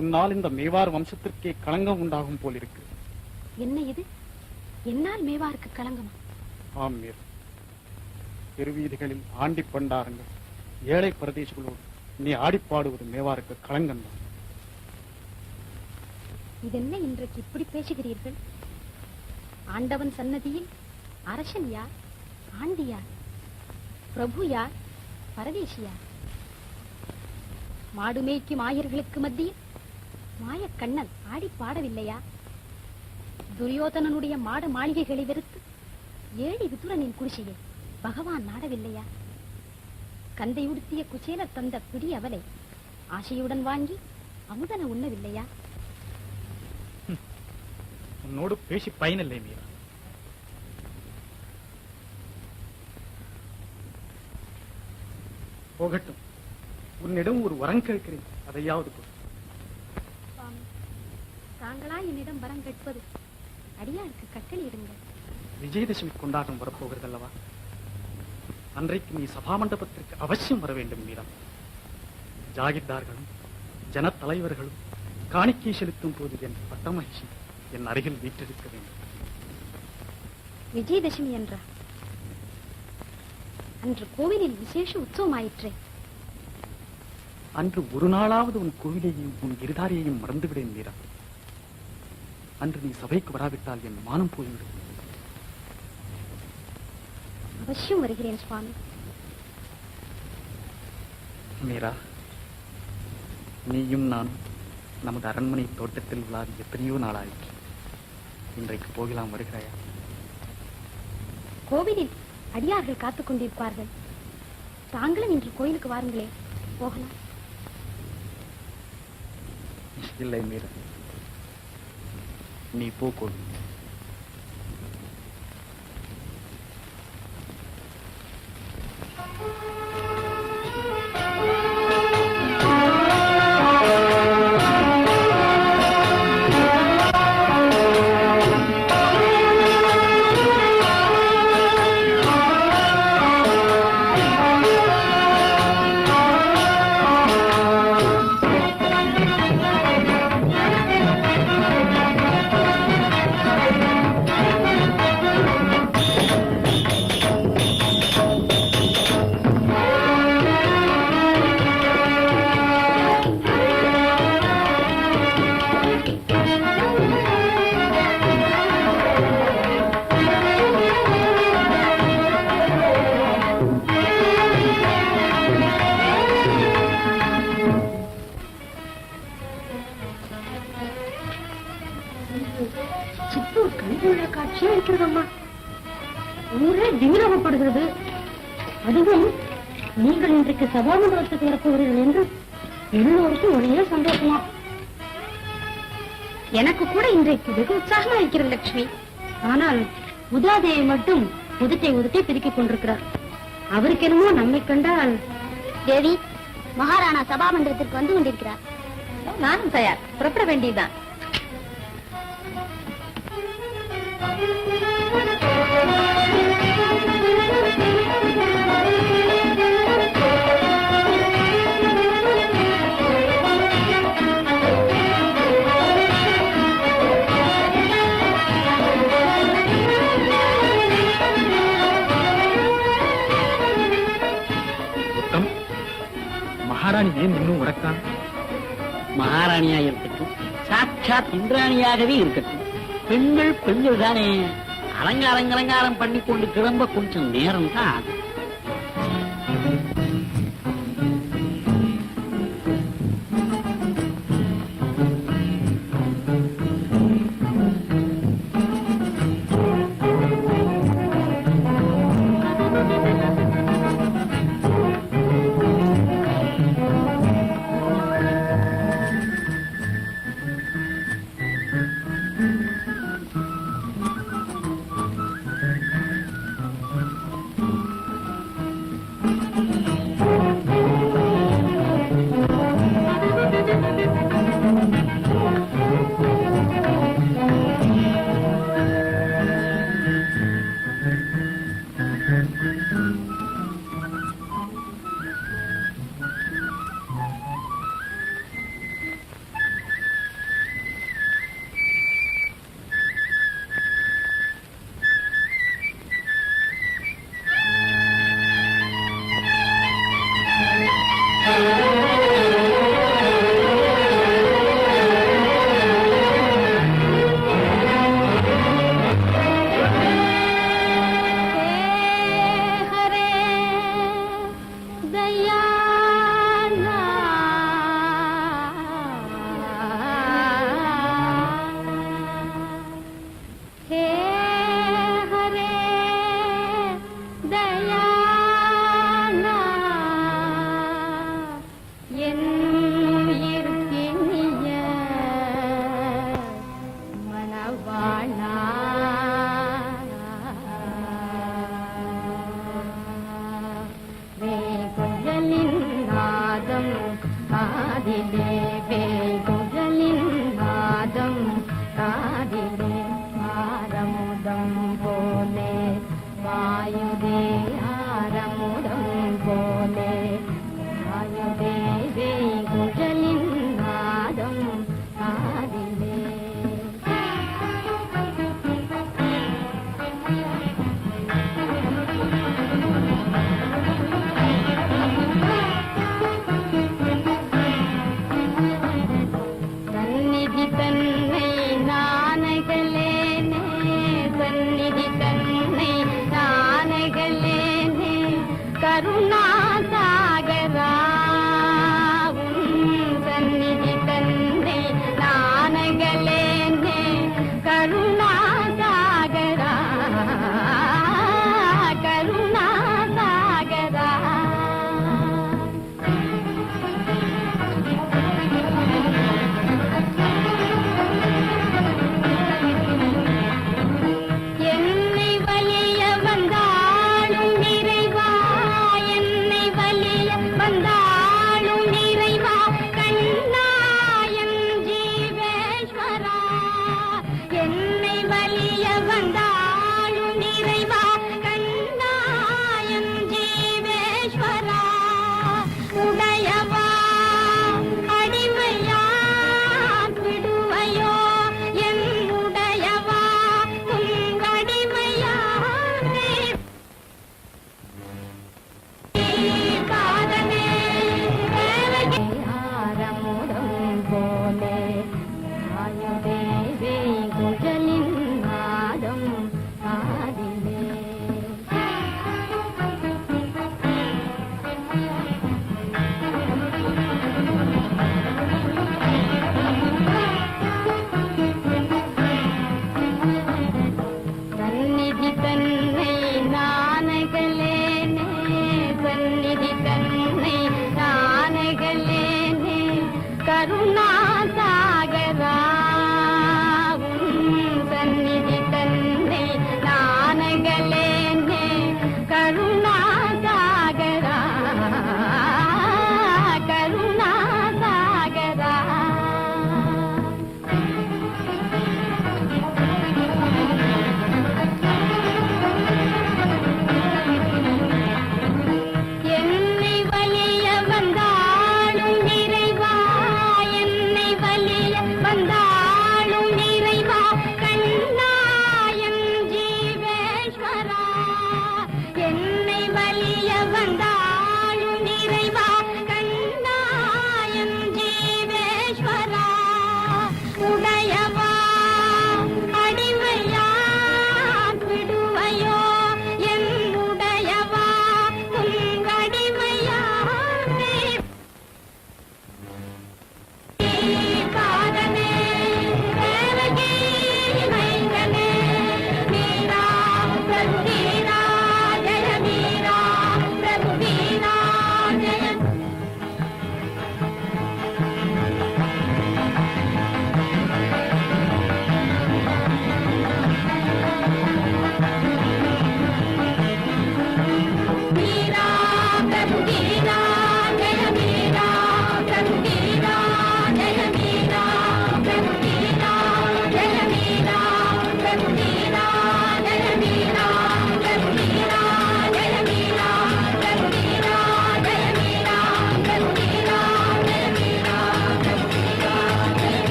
உன்னால் இந்த மேவார் வம்சத்திற்கே களங்கம் உண்டாகும் போல் இருக்கு. என்ன இது? என்னால் மேவாருக்கு களங்கமா? ஆம் மீரா, தெருவீதிகளில் ஆண்டி பண்டாரங்கள் ஏழை பிரதேசங்களோடு நீ ஆடிப்பாடுவது மேவாருக்கு களங்கம்தான். இதென்ன இன்றைக்கு இப்படி பேசுகிறீர்கள்? ஆண்டவன் சன்னதியில் அரசன் யார், ஆண்டி யார், பிரபு யார், பரதேசி யார்? மாடு மேய்க்கும் ஆயர்களுக்கு மத்தியில் மாயக்கண்ணன் ஆடி பாடவில்லையா? துரியோதனனுடைய மாட மாளிகைகளை வெறுத்து ஏழை விதுரனின் குடிசையை பகவான் நாடவில்லையா? கந்தை உடுத்திய குச்சேலர் தந்த பிடி அவலை ஆசையுடன் வாங்கி அமுதன உண்ணவில்லையா? உன்னோடு பேசி பயனில்லை மீரா. போகட்டும், உன்னிடம் ஒரு வரம் கேட்கிறேன், அதையாவது கொடு. தாங்களா என்னிடம் வரம் கேட்பது? அடியாருக்கு கட்டளையிடுங்கள். விஜயதசமி கொண்டாட்டம் வரப்போகிறது அல்லவா? அன்றைக்கு நீ சபா மண்டபத்திற்கு அவசியம் வர வேண்டும் மீரா. ஜாகிர்தார்களும் ஜன தலைவர்களும் காணிக்கை செலுத்தும் போது என் பட்டமகிழ்ச்சி என் அருகில் வீற்றிருக்க வேண்டும். விஜயதசமி என்றா? அன்று கோவிலில் விசேஷ உற்சவமாயிற்றே. அன்று ஒரு நாளாவது உன் கோவிலையும் உன் இருதாரியையும் மறந்துவிடேன் மீரா. அன்று நீ சபைக்கு வராவிட்டால் என் மானம் போய்விடும். அவசியம் வருகிறேன் சுவாமி. மீரா, நீயும் நான் நமது அரண்மனை தோட்டத்தில் விழாவி எத்தனையோ நாளாயிற்று. இன்றைக்கு போகலாம், வருகிறாயா? கோவிலில் அடியார்கள் காத்துக் கொண்டிருப்பார்கள். தாங்களும் இன்று கோயிலுக்கு வாருங்களே, போகலாம். இல்லை மீரா, நீ போ கோவில். சித்தூர் கண்கொள்ளா காட்சியா இருக்கிறதம்மா. ஊரே திமிரவப்படுகிறது. அதுவும் நீங்கள் இன்றைக்கு சபாமண்டலத்துக்கு வரப்போகிறீர்கள் என்று எல்லோருக்கும் ஒரே சந்தோஷமா. எனக்கு கூட இன்றைக்கு வெகு உற்சாகமா இருக்கிறது லட்சுமி. ஆனால் உதாதேவி மட்டும் உதட்டை பிரிக்கிக் கொண்டிருக்கிறார். அவருக்கு என்னமோ நம்மை கண்டால். தேவி, மகாராணா சபாமண்டலத்திற்கு வந்து கொண்டிருக்கிறார். நானும் தயார், புறப்பட வேண்டியதுதான். மகாராணி ஏன் இன்னும் உறக்கான்? மகாராணியா இருக்கட்டும், சாட்சாத் இந்திராணியாகவே இருக்கட்டும், பெண்கள் தானே. அலங்காரம் பண்ணி கொண்டு கிளம்ப கொஞ்சம் நேரம் தான் ஆகும்.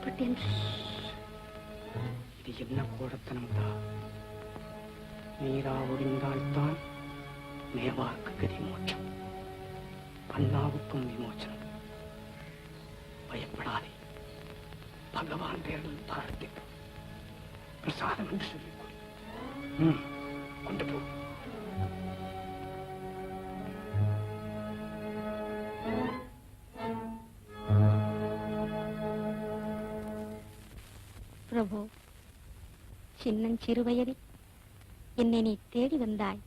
புறப்பட்டேன். இது என்ன கோடத்தனம்தான்? நீரா ஒழிந்தால்தான் மேவாருக்கு கதி மோட்சம், பன்னாவுக்கும் விமோச்சனம். பயப்படாதே, பகவான் பேரில் தாரத்திற்கு பிரசாதம் என்று சொல்லிக் கொடு. கொண்டு போ. பிரபு, சின்னஞ்சிறு வயதில் என்னை நீ தேடி வந்தாய்.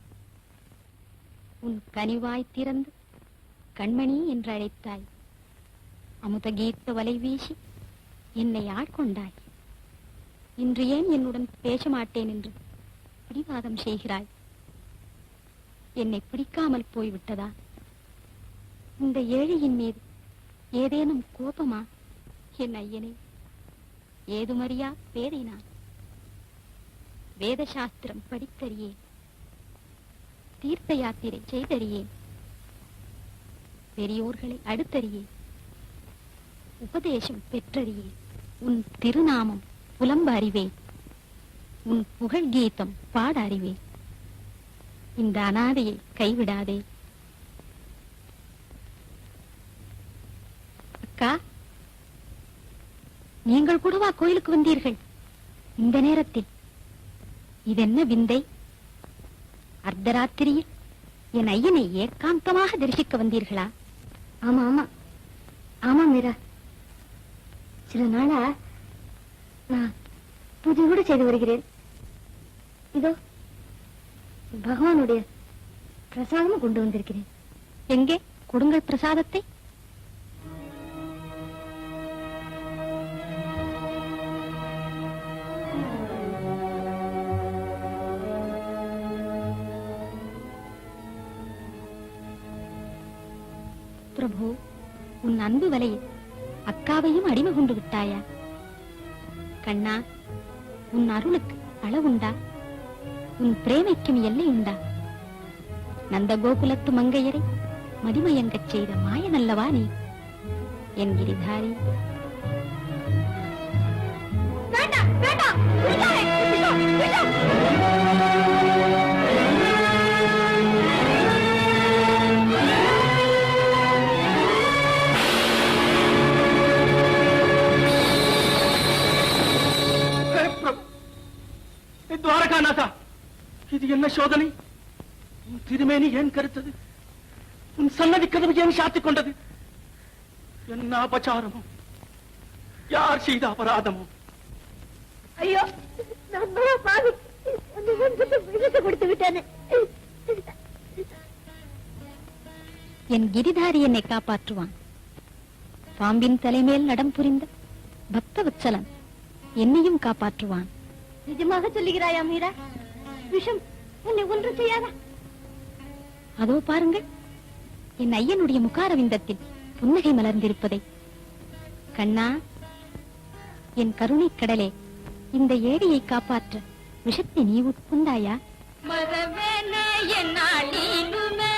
உன் கனிவாய் திறந்து கண்மணி என்று அழைத்தாய். அமுத கீத்த வலை வீசி என்னை ஆட்கொண்டாய். இன்று ஏன் என்னுடன் பேச மாட்டேன் என்று பிடிவாதம் செய்கிறாய்? என்னை பிடிக்காமல் போய்விட்டதா? இந்த ஏழையின் மீது ஏதேனும் கோபமா? என் ஐயனே, ஏதுமறியா பேதை நான். வேத சாஸ்திரம் படித்தறியேன், தீர்த்த யாத்திரை செய்தறியேன், பெரியோர்களை அடுத்தறியேன், உபதேசம் பெற்றறியேன். உன் திருநாமம் புலம்ப அறிவேன், உன் புகழ் கீதம் பாட அறிவேன். இந்த அனாதையை கைவிடாதே. அக்கா, நீங்கள் கூடவா கோயிலுக்கு வந்தீர்கள் இந்த நேரத்தில்? இதென்ன விந்தை? அர்த்தராத்திரியில் என் ஐயனை ஏகாந்தமாக தரிசிக்க வந்தீர்களா? ஆமா ஆமா ஆமா மீரா, சில நாளா நான் பூஜை கூட செய்து வருகிறேன். இதோ பகவானுடைய பிரசாதமும் கொண்டு வந்திருக்கிறேன். எங்கே கொடுங்கள் பிரசாதத்தை. பிரபு, உன் அன்பு வலையில் அக்காவையும் அடிமை கொண்டு விட்டாயா? கண்ணா, உன் அருளுக்கு அளவுண்டா? உன் பிரேமைக்கும் எல்லை உண்டா? நந்த கோகுலத்து மங்கையரை மதிமயங்கச் செய்த மாயனல்லவா நீ என் கிரிதாரி? துவாரகாநாதா, இது என்ன சோதனை? உன் திருமேனி ஏன் கருத்தது? உன் சன்னதி கதவு ஏன் சாத்திக் கொண்டது? என்ன அபச்சாரமோ? யார் செய்த அபராதமோ? ஐயோ, நான் பாவி கொடுத்து விட்டேனே. என் கிரிதாரி என்னை காப்பாற்றுவான். பாம்பின் தலைமேல் நடம் புரிந்த பக்தவத்சலன் என்னையும் காப்பாற்றுவான். நிஜமாக சொல்லுகிறாயா மீரா? விஷம் உன்னை ஒன்று செய்யாதா? அதோ பாருங்கள், என் ஐயனுடைய முகாரவிந்தத்தில் புன்னகை மலர்ந்திருப்பதை. கண்ணா, என் கருணை கடலே, இந்த ஏழையை காப்பாற்ற விஷத்தை நீ உட்கொண்டாயா? மரவேன என்னாளினுமே,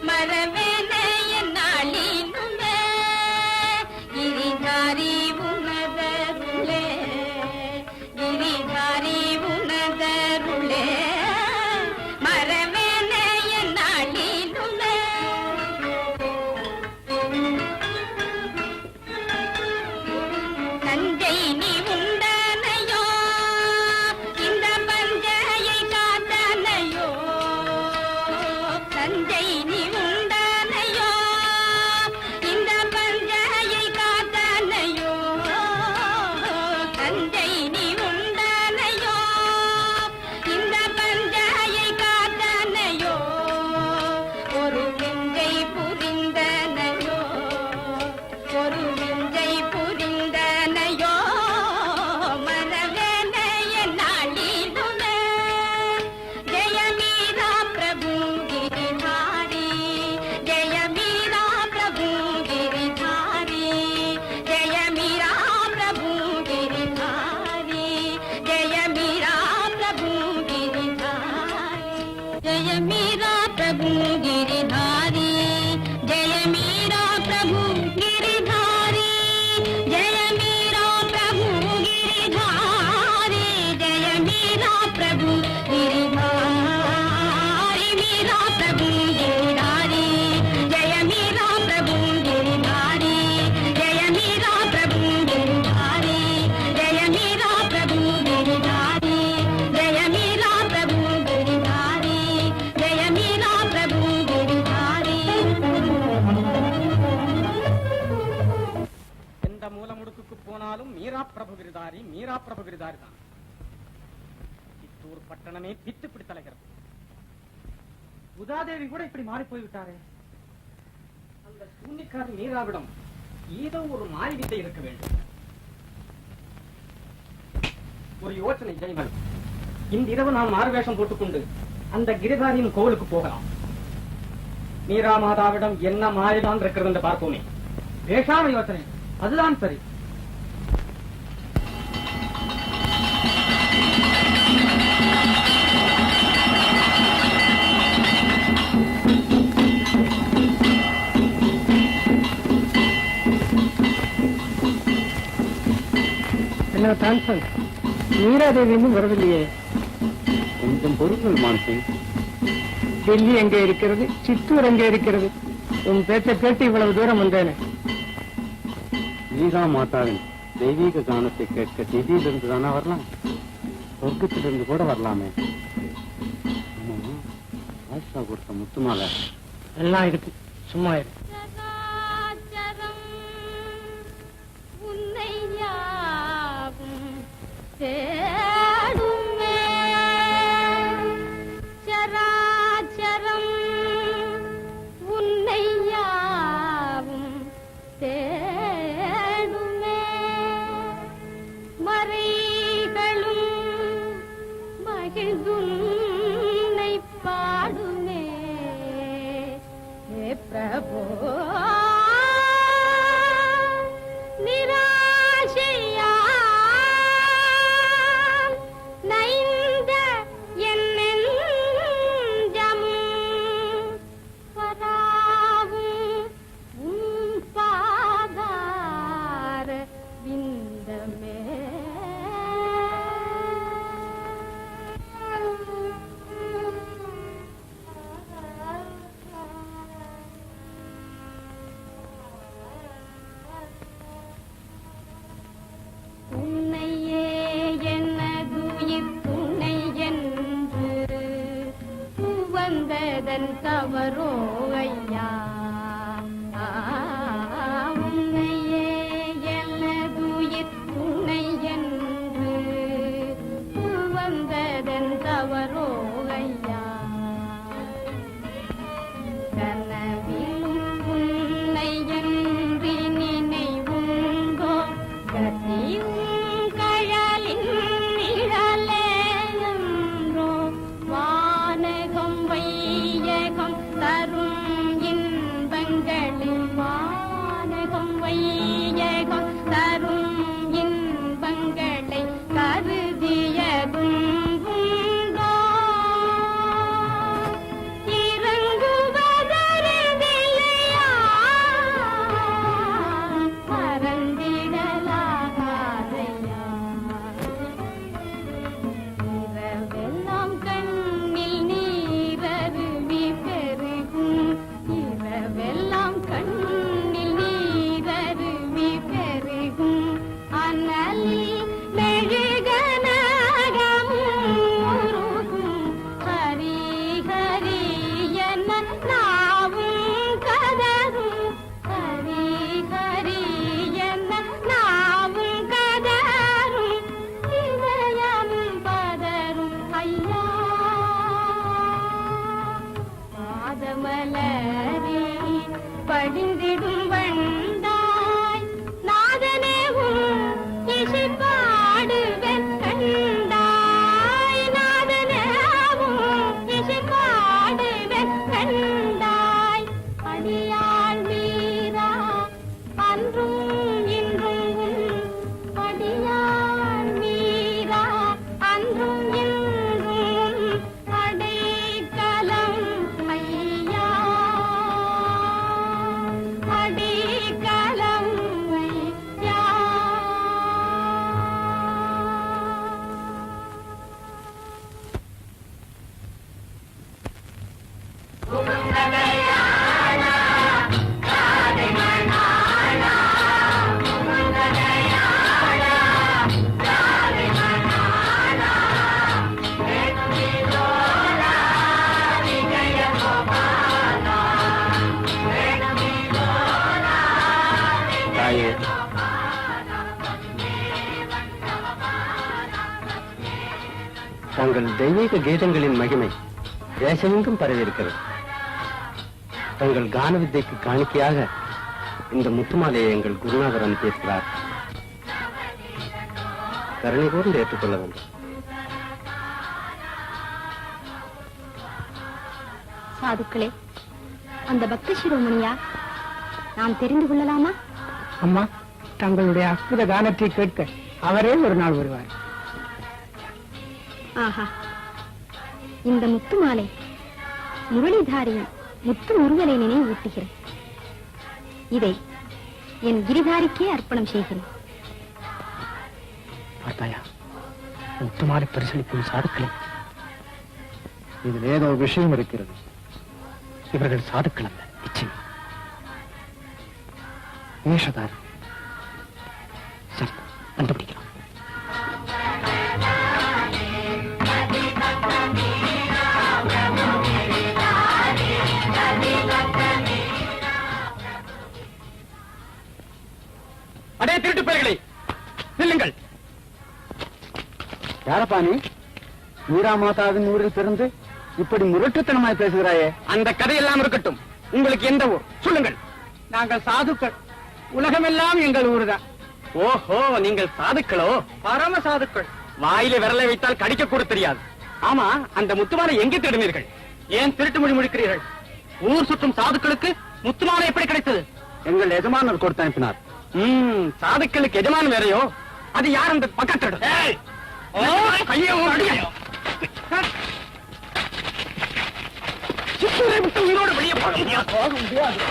மரவேன என்னாளினுமே, கிரிதாரி உனதருளே, கிரிதாரி உனதருளே, மரவேன என்னாளினுமே. தஞ்சை நீ உண்டனையோ, இந்த பஞ்சையை காத்தனையோ, தஞ்சை நீ உண்ட எங்கு போனாலும் மீரா பிரபு விருதாரி தான். சித்தூர் பட்டணமே பித்து பிடித்தலைகிறது. உதாதேவி கூட இப்படி மாறி போய்விட்டாரே. அந்த சூன்யக்காரி மீராவிடம் ஏதோ ஒரு மாறி வித்தை இருக்க வேண்டும். ஒரு யோசனை ஜெய்வன். இன்றிரவு நாம் மாறுவேஷம் போட்டுக்கொண்டு அந்த கிரிதாரியின் கோவிலுக்கு போகலாம். மீரா மாதாவிடம் என்ன மாறிதான் இருக்கிறது என்று பார்ப்போமே. பேசாம யோசனை, அதுதான் சரி. என்ன டிரான்ஸ்பர் மீராதேவி இன்னும் வரவில்லையே. கொஞ்சம் பொறுங்கள் மான்சிங். டெல்லி எங்கே இருக்கிறது, சித்தூர் எங்கே இருக்கிறது? உன் பேச்சை கேட்டு இவ்வளவு தூரம் வந்தேனே. மீரா மாதாவின் தெய்வீக கானத்தை கேட்க திடீரிலிருந்து தானே வரலாம், சொர்க்கத்திலிருந்து கூட வரலாமே. ஆஷா கொடுத்த முத்துமாலை எல்லாம் இருக்கு, சும்மா இருக்கு. சராச்சரம் உன்னை யாவும் தேடுமே. சராச்சரம் உன்னை யாவும் தேடுமே. மறைகளும் மகிழ்ந்துன்னை பாடுமே. हे प्रभो निराशया नैंद என்னெஞ்சம் வராவும் உன் பாதார விந்தமே. உன்னையே எனதுயிர் துணை என்று வந்ததன் தவறோ ஐயா. உன்னையே எனதுயிர் துணை என்று வந்ததன் தவறோ ஐயா. கனவிலும் உன்னை என்று நினைவுண்டோ கசியும் கழலின் நிழலேயன்றோ. வானகம் வையகம் தரும் இன்பங்களில் வானகம் வையகம் தரும் இன்பங்களை கருதியதும் உண்டோ. இறங்குவதறிதில்லையா மறந்திடலாகாதையா. இரவெல்லாம் கண்ணில் நீரருவி பெருகும். இரவெல்லாம் கண்ணில் நீரருவி பெருகும். அனலில் மெழுகனகமும் உருகும். ஹரி ஹரி என நாவும் கதரும். ஹரி ஹரி என நாவும் கதரும். இதயம் பதரும் ஐயா. பாதமலரே படிந்திடும் வந்தாய் நாதனே உன் இசை பாடுவேன் கண்டாய். நாதனே உன் இசை பாடுவேன் கண்டாய். அடியாள் மீரா அன்றும் இன்றும் உன் அடியாள் மீரா அன்றும் இன்றும் அடைக்கலம் ஐயா. அடைக்கலம் ஐயா. தங்கள் தெய்வீக கீதங்களின் மகிமை தேசமெங்கும் பரவியிருக்கிறது. தங்கள் கான வித்தைக்கு காணிக்கையாக இந்த முத்துமாலையை எங்கள் குருநாதர் அனுப்பியிருக்கிறார். கருணை கூர்ந்து ஏற்றுக்கொள்ள வேண்டும். சாதுக்களே, அந்த பக்த சிரோமணியா நாம் தெரிந்து கொள்ளலாமா? அம்மா, தங்களுடைய அற்புத கானத்தை கேட்க அவரே ஒரு நாள் வருவார். ஆஹா, இந்த முத்து மாலை முரளிதாரியின் முத்து உருவலை நினைவூட்டுகிறேன். இதை என் கிரிதாரிக்கே அர்ப்பணம் செய்கிறேன். பார்த்தாயா, முத்துமாலை பரிசளிக்கும் சாதுக்களே, இதில் ஏதோ விஷயம் இருக்கிறது. இவர்கள் சாதுக்கள் அல்ல, நிச்சயம் வேஷதாரி. சரி, கண்டுபிடிக்கலாம். அடே திருட்டு பேர்களே, நில்லுங்கள். யாரப்பா நீ? மீரா மாதாவின் ஊரில் பிறந்து இப்படி முரட்டுத்தனமாய் பேசுகிறாயே. அந்த கதையெல்லாம் இருக்கட்டும். உங்களுக்கு எந்த ஊர் சொல்லுங்கள். நாங்கள் சாதுக்கள். உலகமெல்லாம் எங்கள் ஊருதான். ஓஹோ, நீங்கள் சாதுக்களோ? பரம சாதுக்கள். வாயில விரலை வைத்தால் கடிக்க கூட தெரியாது. ஆமா, அந்த முத்துமாலை எங்கே தேடினீர்கள்? ஏன் திருட்டு மொழி முடிக்கிறீர்கள்? ஊர் சுற்றும் சாதுக்களுக்கு முத்துமாலை எப்படி கிடைத்தது? எங்கள் எஜமானர் கொடுத்து அனுப்பினார். சாதுக்களுக்கு எஜமான் வேறையோ? அது யார் அந்த பக்கத்து? உயிரோடு வெளியே போக முடியாது.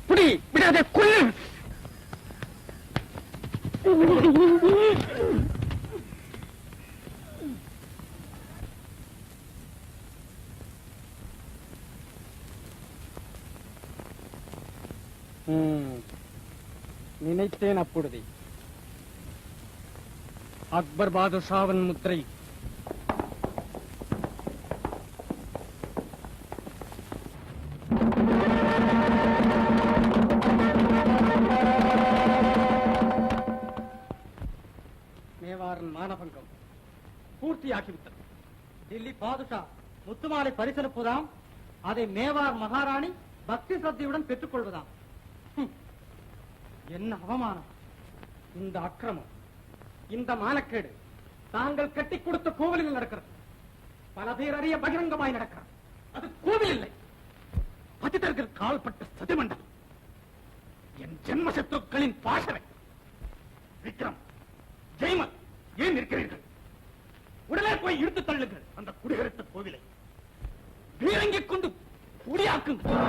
புடி, விடாதே, கொல்லு. நினைத்தேன் அப்பொழுதே. அக்பர் பாதுஷாவின் முத்திரை. மேவாரின் மானபங்கம் பூர்த்தியாக்கிவிட்டது. டில்லி பாதுஷா முத்துமாலை பரிசளிப்பதாம். அதை மேவார் மகாராணி பக்தி சிரத்தையுடன் பெற்றுக் கொள்வதாம். என்ன அவமானம்! இந்த அக்கிரமம், இந்த மானக்கேடு தாங்கள் கட்டி கொடுத்த கோவிலில் நடக்கிறது. பல பேர் அறிய பகிரங்கமாய் நடக்கிறது. அது கோவில் இல்லை, பதிதர்கள் கால்பட்ட சதிமண்டலம். என் ஜென்ம சத்துருக்களின் பாசறை. விக்ரம், ஜெய்மல், ஏன் இருக்கிறீர்கள்? உடனே போய் இழுத்து தள்ளுங்கள் அந்த குடிகரத்த கோவிலை. வீரங்கிக் கொண்டு குடியாக்குங்கள்.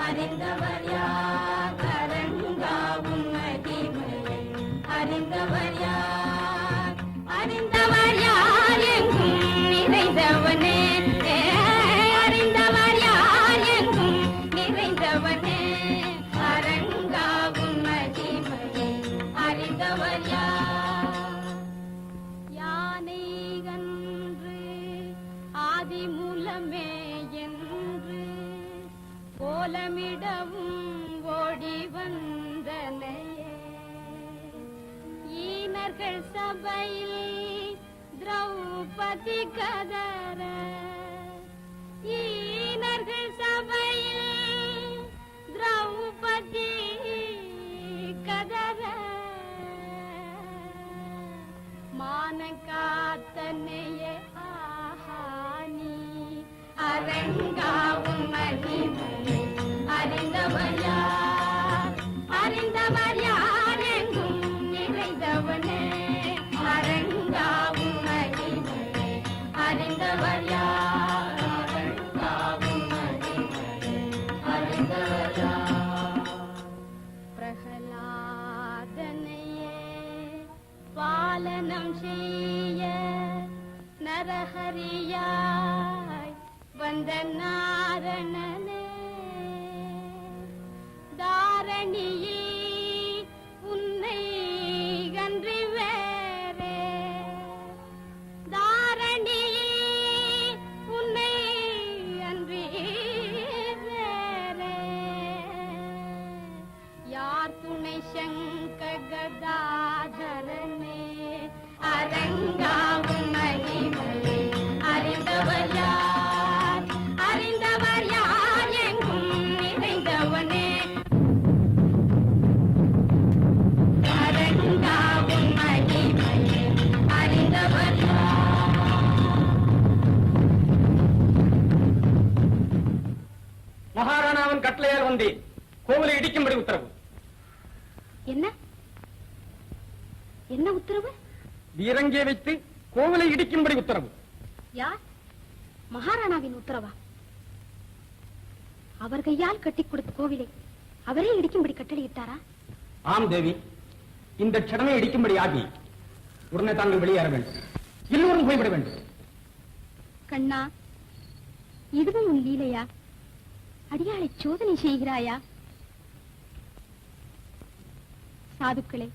அறிந்தவர் யார்? அரங்காவும் மகிமையை அறிந்தவர் யார்? அறிந்தவர் யார் எங்கும் நிறைந்தவனே, அறிந்தவர் யார் எங்கும் நிறைந்தவனே, அரங்காவும் மகிமையை அறிந்தவர் யார்? யானை கன்று ஆதிமூலமே என்று கோலமிடவும் ஓடி வந்தனையே, ஈனர்கள் சபையில் திரௌபதி கதற, ஈனர்கள் சபையில் திரௌபதி கதற, மான காத்தனையே ஆஹானி அரங்காவும் மகிமையை அறிந்தவர் யார்? அறிந்தவர் யார் எங்கும் நிறைந்தவனே, அரங்காவும் மகிமையை அறிந்தவர் யார்? அரங்காவும் மகிமையை அறிந்தவர் யார்? பிரகலாதனையே பாலனம் செய்ய நரஹரியாய் வந்த நாரணனே, தாரணியே உன்னை கன்றி வேறே, தார வந்தேன். கோவிலை இடிக்கும்படி உத்தரவு. என்ன என்ன உத்தரவு? வீரங்கே வைத்து கோவிலை இடிக்கும்படி உத்தரவு. யார்? மகாராணாவின் உத்தரவா? அவர் கையால் கட்டி கொடுத்த கோவிலை அவரே இடிக்கும்படி கட்டளையிட்டாரா? ஆம் தேவி, இந்த க்ஷணமே இடிக்கும்படி ஆகி உடனே தாங்கள் வெளியேற வேண்டும். எல்லோரும் போய்விட வேண்டும். கண்ணா, இதுவும் உன் லீலையா? அடியாளை சோதனை செய்கிறாயா? சாதுக்களே,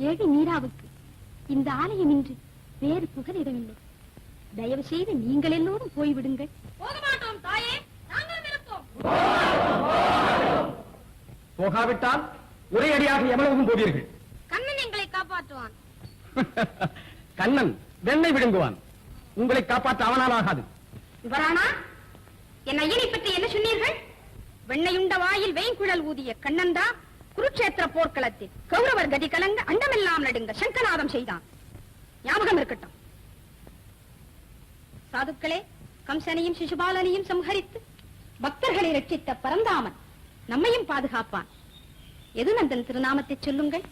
ஏழை மீராவுக்கு இந்த ஆலயமின்றி வேறு புகலிடமில்லை. தயவு செய்து நீங்கள் எல்லோரும் போய்விடுங்கள். போக மாட்டோம் தாயே, நாங்களும் இருப்போம். போகாவிட்டால் ஒரே அடியாக எவ்வளவும் போவீர்கள். கண்ணன் எங்களை காப்பாற்றுவான். கண்ணன் வெண்ணை விழுங்குவான். உங்களை காப்பாற்ற அவனால் ஆகாது. யுவராணா, என் ஐயனை பற்றி என்ன சொன்னீர்கள்? வெண்ணையுண்ட வாயில் வெய்குழல் ஊதிய கண்ணன்தா குருட்சேத்திர போர்க்களத்தில் கௌரவர் கதி கலங்க அண்டமெல்லாம் நடுங்க சங்கநாதம் செய்தான். ஞாபகம் இருக்கட்டும். சாதுக்களே, கம்சனையும் சிசுபாலனையும் சம்ஹரித்து பக்தர்களை ரட்சித்த பரந்தாமன் நம்மையும் பாதுகாப்பான். எதுநந்தன் திருநாமத்தை சொல்லுங்கள்.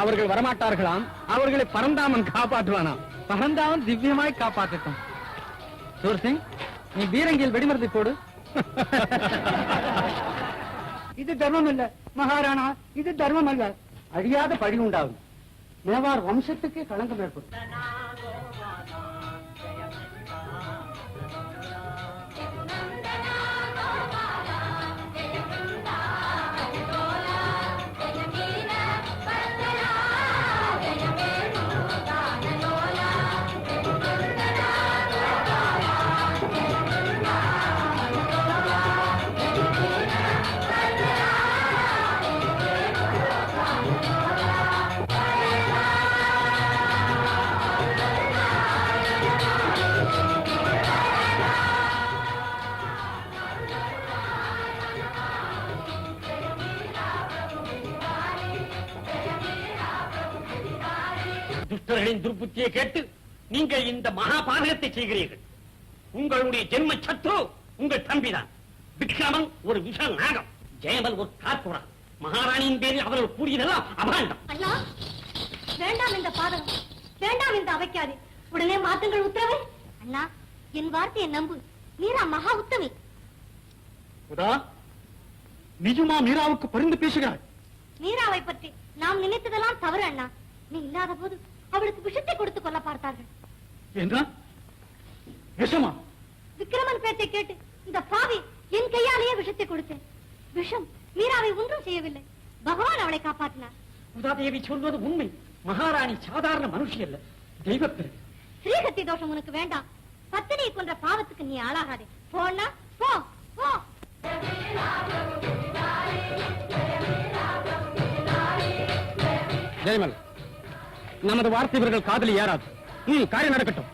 அவர்கள் வரமாட்டார்களாம். அவர்களை பரந்தாமன் காப்பாற்றுவானாம். பரந்தாமன் திவ்யமாய் காப்பாற்றட்டும். சூர்சிங், நீ பீரங்கியில் வெடிமருந்தை போடு. இது தர்மம் இல்ல மகாராணா, இது தர்மம் அல்ல. அழியாத பழி உண்டாகும். மேவார் வம்சத்துக்கே களங்கம் ஏற்படும். துஷ்டர்களின் துர்புத்தியை கேட்டு நீங்கள் இந்த மகாபாதகத்தை செய்கிறீர்கள். உங்களுடைய ஜென்ம சத்ரு உங்கள் தம்பிதான். விக்ரமன் ஒரு விஷ நாகம், ஜெயமல் ஒரு காத்துடன். மகாராணியின் பேரில் அவர்கள் கூறியதெல்லாம் அபாண்டம். அண்ணா, வேண்டாம் இந்த பாதகம், வேண்டாம் இந்த அவைக்காது. உடனே மாத்துங்கள் உத்தரவு. அண்ணா, என் வார்த்தையை நம்பு. மீரா மகா உத்தமி. நிஜமா மீராவுக்கு பரிந்து பேசுகிறாள். மீராவை பற்றி நாம் நினைத்ததெல்லாம் தவறு அண்ணா. நீ இல்லாத போது அவளுக்கு விஷத்தை கொடுத்து கொள்ள பார்த்தார்கள். என்றா விஷமா? விக்ரமன் பேச்சை கேட்டு இந்த பாவி என் கையாலேயே விஷத்தை கொடுத்தேன். விஷம் மீராவை ஒன்றும் செய்யவில்லை. பகவான் அவளை காப்பாற்றினார். உதாதேவி சொல்வது உண்மை. மகாராணி சாதாரண மனுஷி அல்ல, தெய்வப்பிறகு. ஸ்ரீஹத்தி தோஷம் உனக்கு வேண்டாம். பத்தினியை கொன்ற பாவத்துக்கு நீ ஆளாகாதே. போனா போ போ. ஜெயமல், நமது வார்த்தை இவர்கள் காதலி ஏறாது. காரியம் நடக்கட்டும்.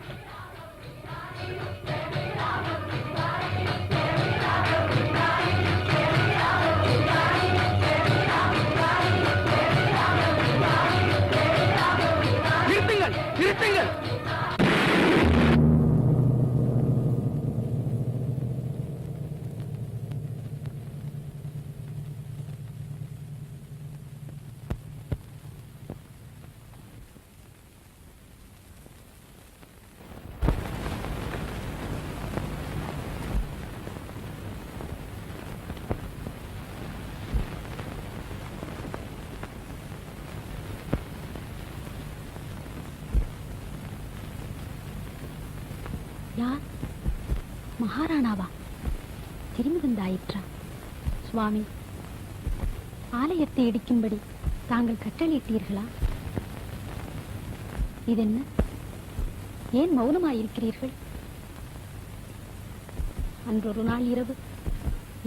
நிறுத்துங்கள், நிறுத்துங்கள். யார்? மகாராணாவா? திரும்பி வந்தாயிற்றா? சுவாமி, ஆலயத்தை இடிக்கும்படி தாங்கள் கட்டளையிட்டீர்களா? இதென்ன? ஏன் மௌனமாயிருக்கிறீர்கள்? அன்றொரு நாள் இரவு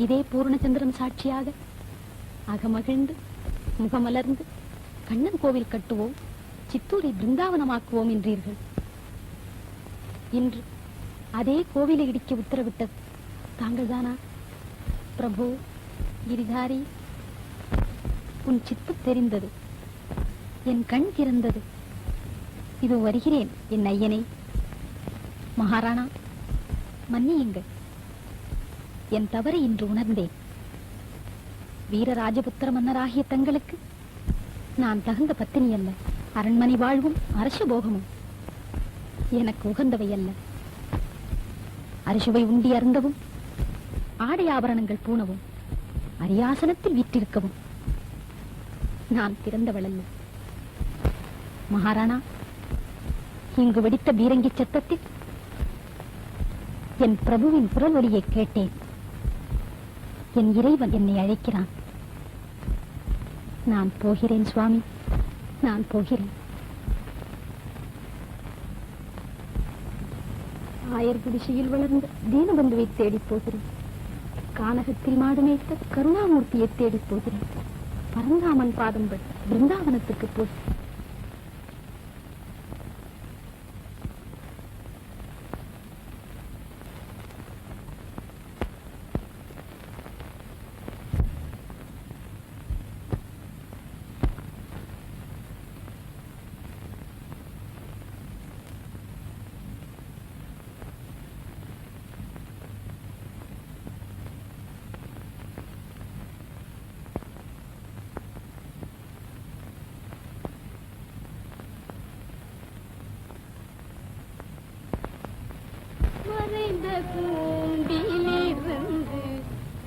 இதே பூர்ணச்சந்திரன் சாட்சியாக அகமகிழ்ந்து முகமலர்ந்து கண்ணன் கோவில் கட்டுவோம், சித்தூரை பிருந்தாவனமாக்குவோம் என்றீர்கள். இன்று அதே கோவிலை இடிக்க உத்தரவிட்டது தாங்கள் தானா? பிரபு, கிரிதாரி, உன் சித்து தெரிந்தது, என் கண் திறந்தது. இது வருகிறேன் என் ஐயனை. மகாராணா, மன்னியுங்கள், என் தவறை இன்று உணர்ந்தேன். வீரராஜபுத்திர மன்னராகிய தங்களுக்கு நான் தகுந்த பத்தினி அல்ல. அரண்மனை வாழ்வும் அரச போகமும் எனக்கு உகந்தவை அல்ல. அரிசுவை உண்டி அருந்தவும், ஆடை ஆபரணங்கள் பூணவும், அரியாசனத்தில் வீற்றிருக்கவும் நான் பிறந்தவள் அல்ல. மகாராணா, இங்கு வெடித்த பீரங்கி சத்தத்தில் என் பிரபுவின் குரல் ஒலியை கேட்டேன். என் இறைவன் என்னை அழைக்கிறான். நான் போகிறேன் சுவாமி, நான் போகிறேன். ஆயர் குடிசையில் வளர்ந்த தீனபந்துவை தேடிப் போகிறேன். கானகத்தில் மாடு மேய்த்த கருணாமூர்த்தியை தேடிப் போகிறேன். பரந்தாமன் பாதம்படி பிருந்தாவனத்துக்கு போகிறேன். மறைந்த கூண்டிலிருந்து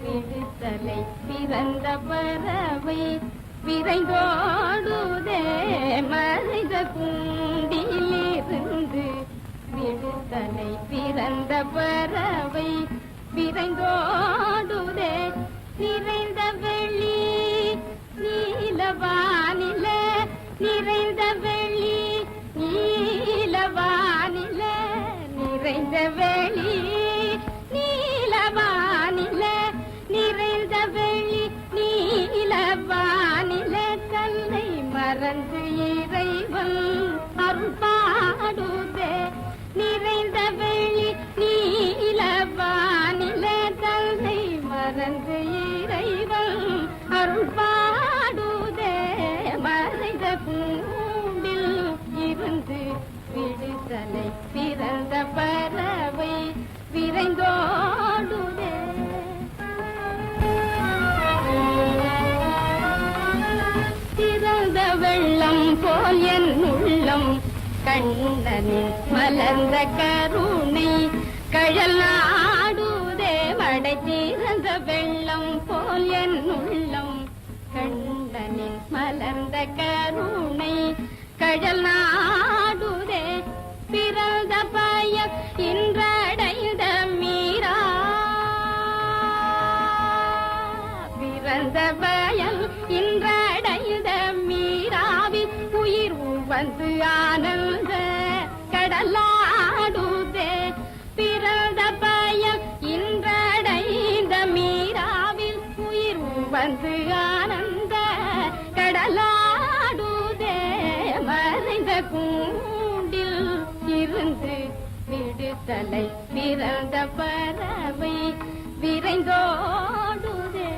விடுதலை பிறந்த பறவை விரைந்தோடுதே. மறைந்த கூண்டிலிருந்து விடுதலை பிறந்த பறவை விரைந்தோடுதே. நிறைந்த வெள்ளி நீலவானில, நிறைந்த வெள்ளி நீலவானில, நிறைந்த வெளி நீலவானில, நிறைந்த வெளி நீலவானில, கல்லை மறந்து இறைவன் அருள் பாடுதே. நிறைந்த வெளி நீலவானில, கல்லை மறந்து இறைவன் அருள் பாடுதே. மறைந்த கூண்டில் இருந்து விடுதலை பிறந்த பறவை விரைந்தோடுதே. திறந்த வெள்ளம் போல் என் உள்ளம் கண்ணனின் மலர்ந்த கருணை கழல் நாடுதே. மடை திறந்த வெள்ளம் போல் என் உள்ளம் கண்ணனின் மலர்ந்த கருணை கழல் நாடுதே. பிறந்த பயம் இன்றடைந்த மீரா, பிறந்த பயம் இன்றடைந்த மீராவில் உயிர் வந்து ஆனந்த கடலாடுதே. பிறந்த பயம் இன்றடைந்த மீராவில் உயிர் வந்து ஆனந்த கடலாடுதே. மறைந்த கூண்டில் இருந்து விடுதலை பிறந்த பறவை விரைந்தோடுதே.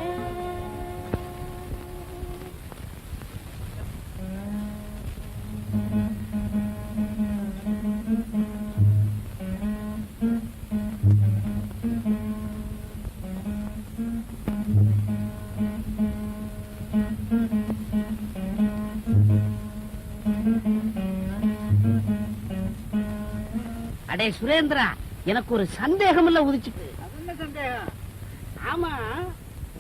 அடே சுரேந்திரா, எனக்கு ஒரு சந்தேகம் இல்ல உதிச்சுட்டு. ஆமா,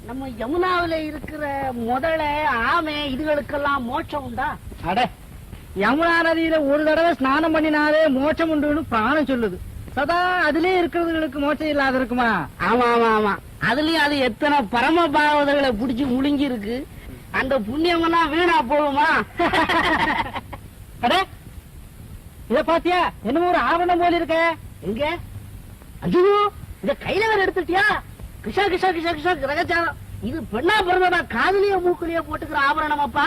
நம்ம யமுனாவில இருக்கிற முதல ஆமை இதுகளுக்கெல்லாம் மோட்சம் உண்டா? அட, யமுனா நதியில ஒரு தடவை ஸ்நானம் பண்ணினாலே மோட்சம் உண்டுன்னு பிராணம் சொல்லுது. சதா அதிலே இருக்கிறதுகளுக்கு மோட்சம் இல்லாத இருக்குமா? ஆமா ஆமா ஆமா, அதுலயும் அது எத்தனை பரம பாவதங்களை புடிச்சு முழுங்கி இருக்கு. அந்த புண்ணியமெல்லாம் வீணா போகுமா? அட, இத பாத்தியா? என்னமோ ஒரு ஆவணம் போல இருக்க. எங்க? ஐயோ, இத கையில வேற எடுத்துட்டியா? கிஷா கிஷா கிஷா கிஷா கிரகச்சாரம். இது பெண்ணா பிறந்தா காதலிய மூக்குலிய போட்டுக்கிற ஆபரணம் அப்பா.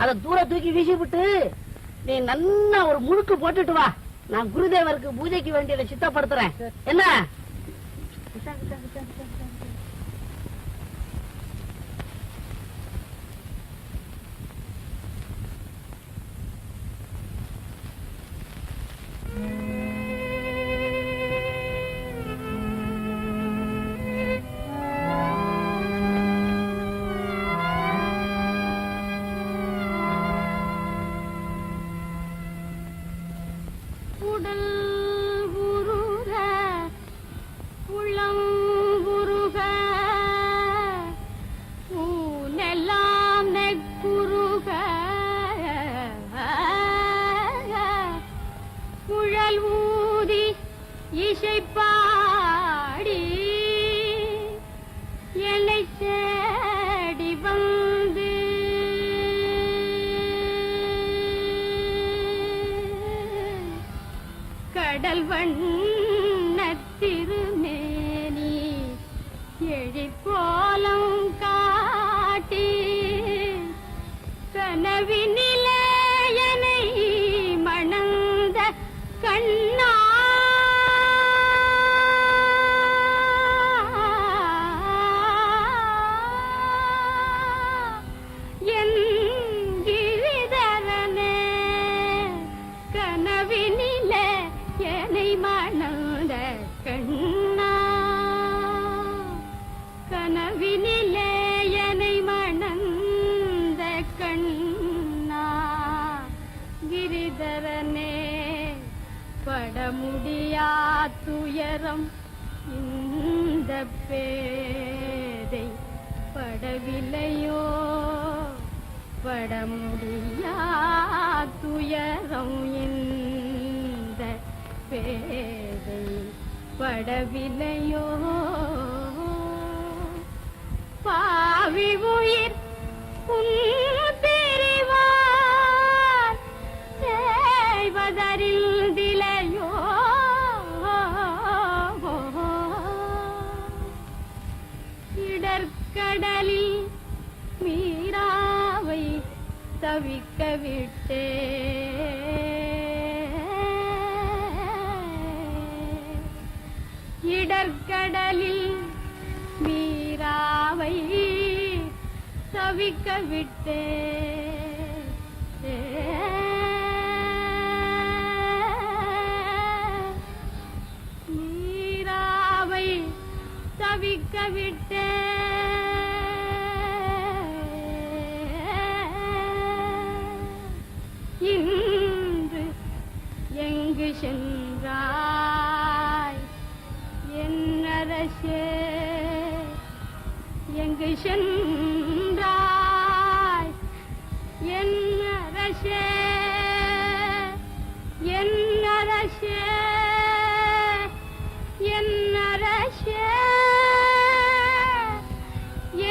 அதை தூர தூக்கி வீசி விட்டு நீ நல்லா ஒரு முழுக்கு போட்டுட்டு வா. நான் குருதேவருக்கு பூஜைக்கு வேண்டியதை சித்தப்படுத்துறேன். என்ன? உடல் உருக உளம் உருக ஊனெல்லாம் நெக்குருக குழல் ஊதி இசைப்பாடி என்னை தேடி வந்து கடல் வண்ண திருமேனி எழிற்கோலம் காட்டி கனவினிலே என்னை மணந்த கண்ணா என் கிரிதரனே கனவினிலே என்னை மணந்த கண்ணா கனவினிலே என்னை மணந்த கண்ணா கிரிதரனே பட முடியா துயரம் இந்த பேதை படவில்லையோ பட முடியா துயரம் இந்த பேதை படவில்லையோ பாவி உயிர் உன் பிரிவார் செய்வதறிந்திலையோ இடர்கடலில் மீராவை தவிக்க விட்டே இடர்கடலில் மீராவை தவிக்க விட்டே மீராவை தவிக்க விட்டே இன்று எங்கு சென்றாய் என் அரசே எங்கு சென்றாய் என் அரசே என் அரசே என் அரசே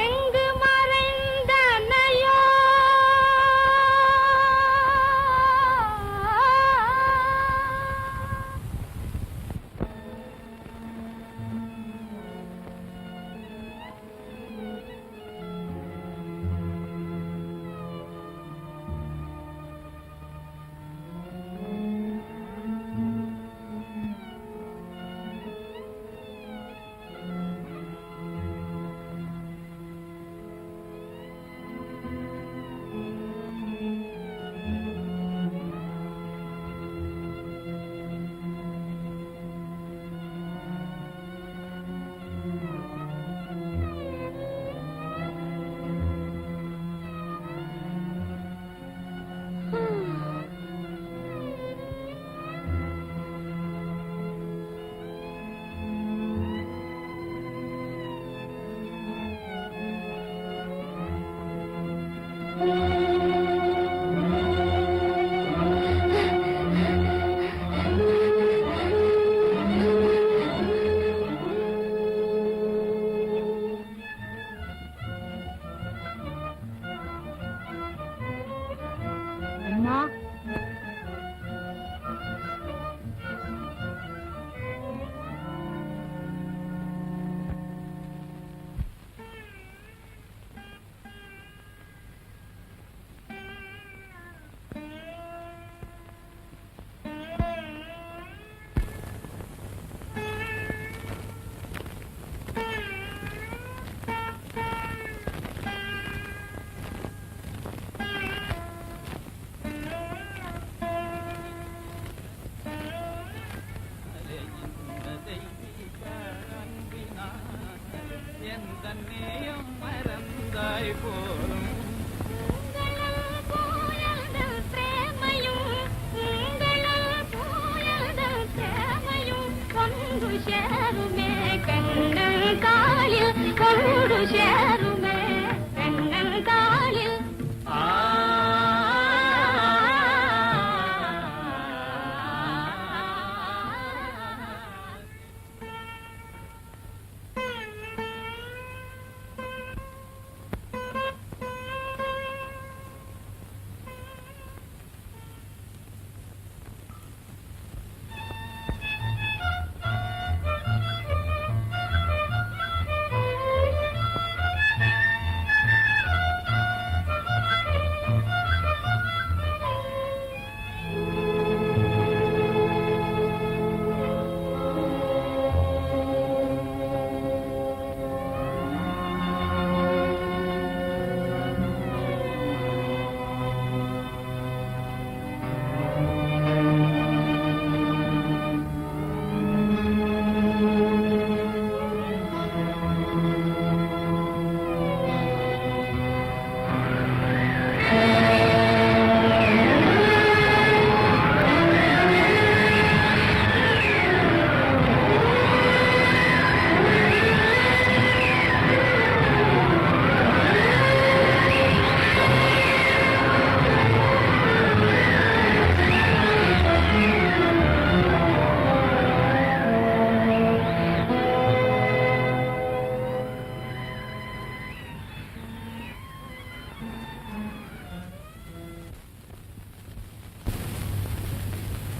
எங்கு மறைந்தனையோ ஒரு சேருமே பெண்ணன் தாளில்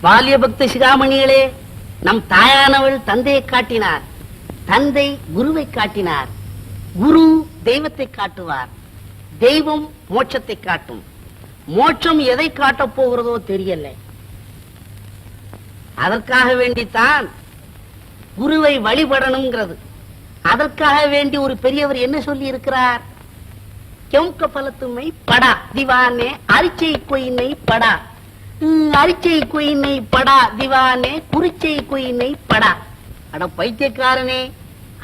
பால்ய பக்த சிகாமணிகளே, நம் தாயானவள் தந்தையை காட்டினார், தந்தை குருவை காட்டினார், குரு தெய்வத்தை காட்டுவார், தெய்வம் மோட்சத்தை காட்டும், மோட்சம் எதை காட்டப் போகிறதோ தெரியல. அதற்காக வேண்டித்தான் குருவை வழிபடணுங்கிறது. அதற்காக வேண்டி ஒரு பெரியவர் என்ன சொல்லி இருக்கிறார்? क्योंक फलत में पड़ा दीवाने अरिचै कोई नहीं पड़ा, अरिचै कोई नहीं पड़ा दीवाने குறிச்சை कोई नहीं पड़ा. அட பைத்தியக்காரனே,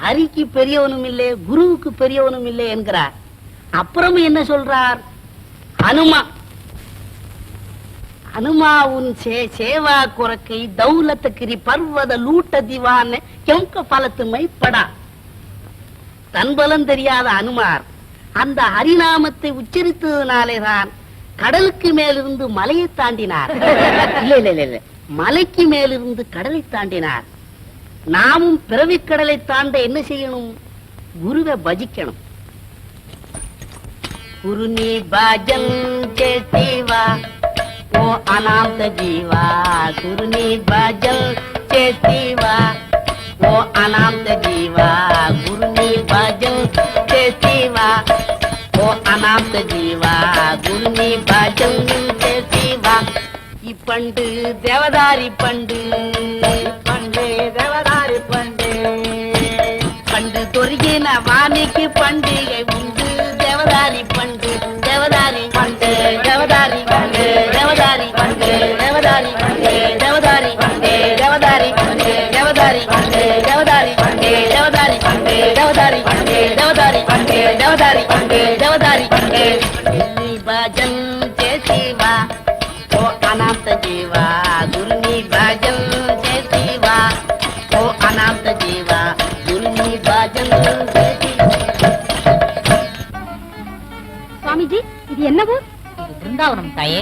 ஹரிக்கு பெரியவனும் இல்லை, குருவுக்கு பெரியவனும் இல்லை என்கிறார். அப்புறம் என்ன சொல்றார்? அனுமா உன் சேவா குறக்கை தௌலத்தகிரி பர்வத லூட்ட திவான क्योंक फलत में पड़ा. தன்பலம் தெரியாத அனுமார் அந்த ஹரிநாமத்தை உச்சரித்ததுனாலேதான் கடலுக்கு மேலிருந்து மலையை தாண்டினார். இல்ல மலைக்கு மேலிருந்து கடலை தாண்டினார். நாமும் பிறவி கடலை தாண்ட என்ன செய்யணும்? குருவை பஜிக்கணும். குருநீ பஜன் சேத்திவா ஓ அநாத ஜீவா, குருநீ பஜன் சேத்திவா ஓ அநாத ஜீவா, குருநீ பஜன் சேத்திவா ஓ அநாத ஜீவா, குருநீ பஜன் சேத்திவா. இப்பண்டு தேவதாரி பண்டு, பண்டு தேவதாரி பண்டு, பண்டு தொருகின வாணிக்கு பண்டிகை உண்டு. தேவதாரி பண்டு, தேவதாரி பண்டு, தேவதாரி பண்டு, தேவதாரி பண்டு, தேவதாரி பண்டு, தேவதாரி பண்டு, தேவதாரி பண்டு, தேவதாரி பண்டு, தேவதாரி பண்டு, தேவதாரி பண்டு, தேவதாரி பண்டு, தேவதாரி பண்டு, தேவதாரி பண்டு, தேவதாரி பண்டு. பஜன் சேசிவா ஓ அநாத ஜீவா, குருநீ பஜன் சேசிவா ஓ அநாத ஜீவா, குருநீ பஜன் சேசிவா. சுவாமிஜி, இது என்ன ஊர்? இது பிருந்தாவனம் தாயே.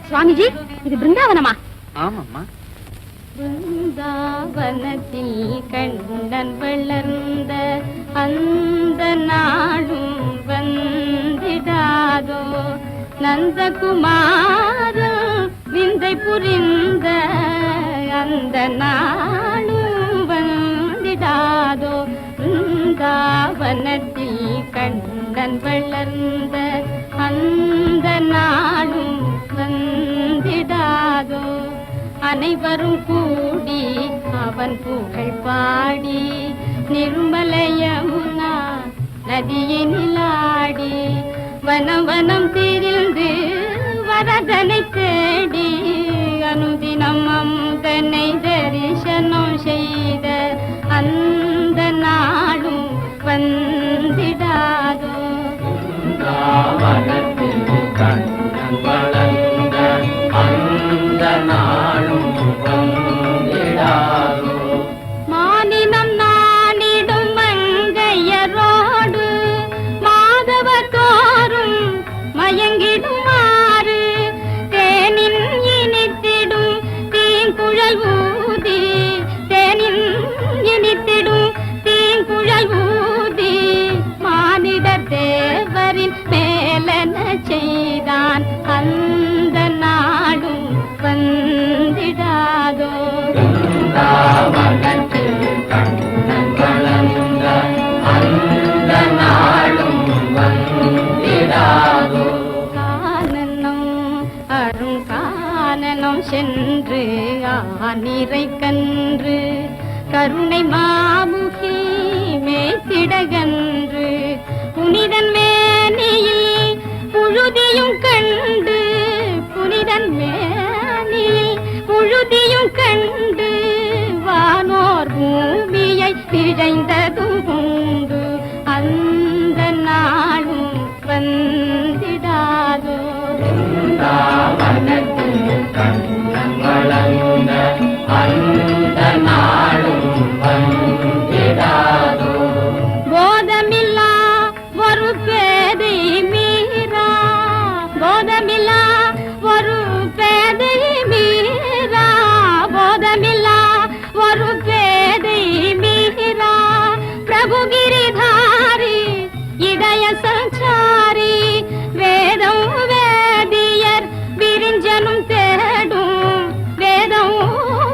சுவாமிஜி, இது பிருந்தாவனமா? ஆமாம்மா. பிருந்தாவனத்தில் கண்ணன் வளர்ந்த அந்த நாளும் வந்திடாதோ, நந்தகுமாரும் விந்தை புரிந்த அந்த நாளும் வந்திடாதோ. பிருந்தாவனத்தில் கண்ணன் வளர்ந்த அந்த நாளும் வந்திடாதோ. அனைவரும் கூடி அவன் புகழ் பாடி நிர்மல யமுனா நதியினிலாடி வனம் வனம் திரிந்து வரதனை தேடி அனுதினம் அமுதனை தரிசனம் செய்த அந்த நாளும் வந்திடாதோ. கண்ணன் வளர்ந்த அந்த நிறை கன்று கருணை மாமுகி மேத்திடகன்று புனிதன் மேனியில் புழுதியும் கண்டு புனிதன் மேனியில் புழுதியும் கண்டு வானோர் பூமியை பிழைந்ததும் உண்டு அந்த நாளும் வந்திடாதோ போதமில்லா ஒரு பேதை மீரா போதமில்லா ஒரு பேதை மீரா போதமில்லா ஒரு பேதை மீரா பிரபுகிரிதாரி இதய சஞ்சாரி வேதம் வேதியர் விரிஞ்சனும் தேடும் வேதம்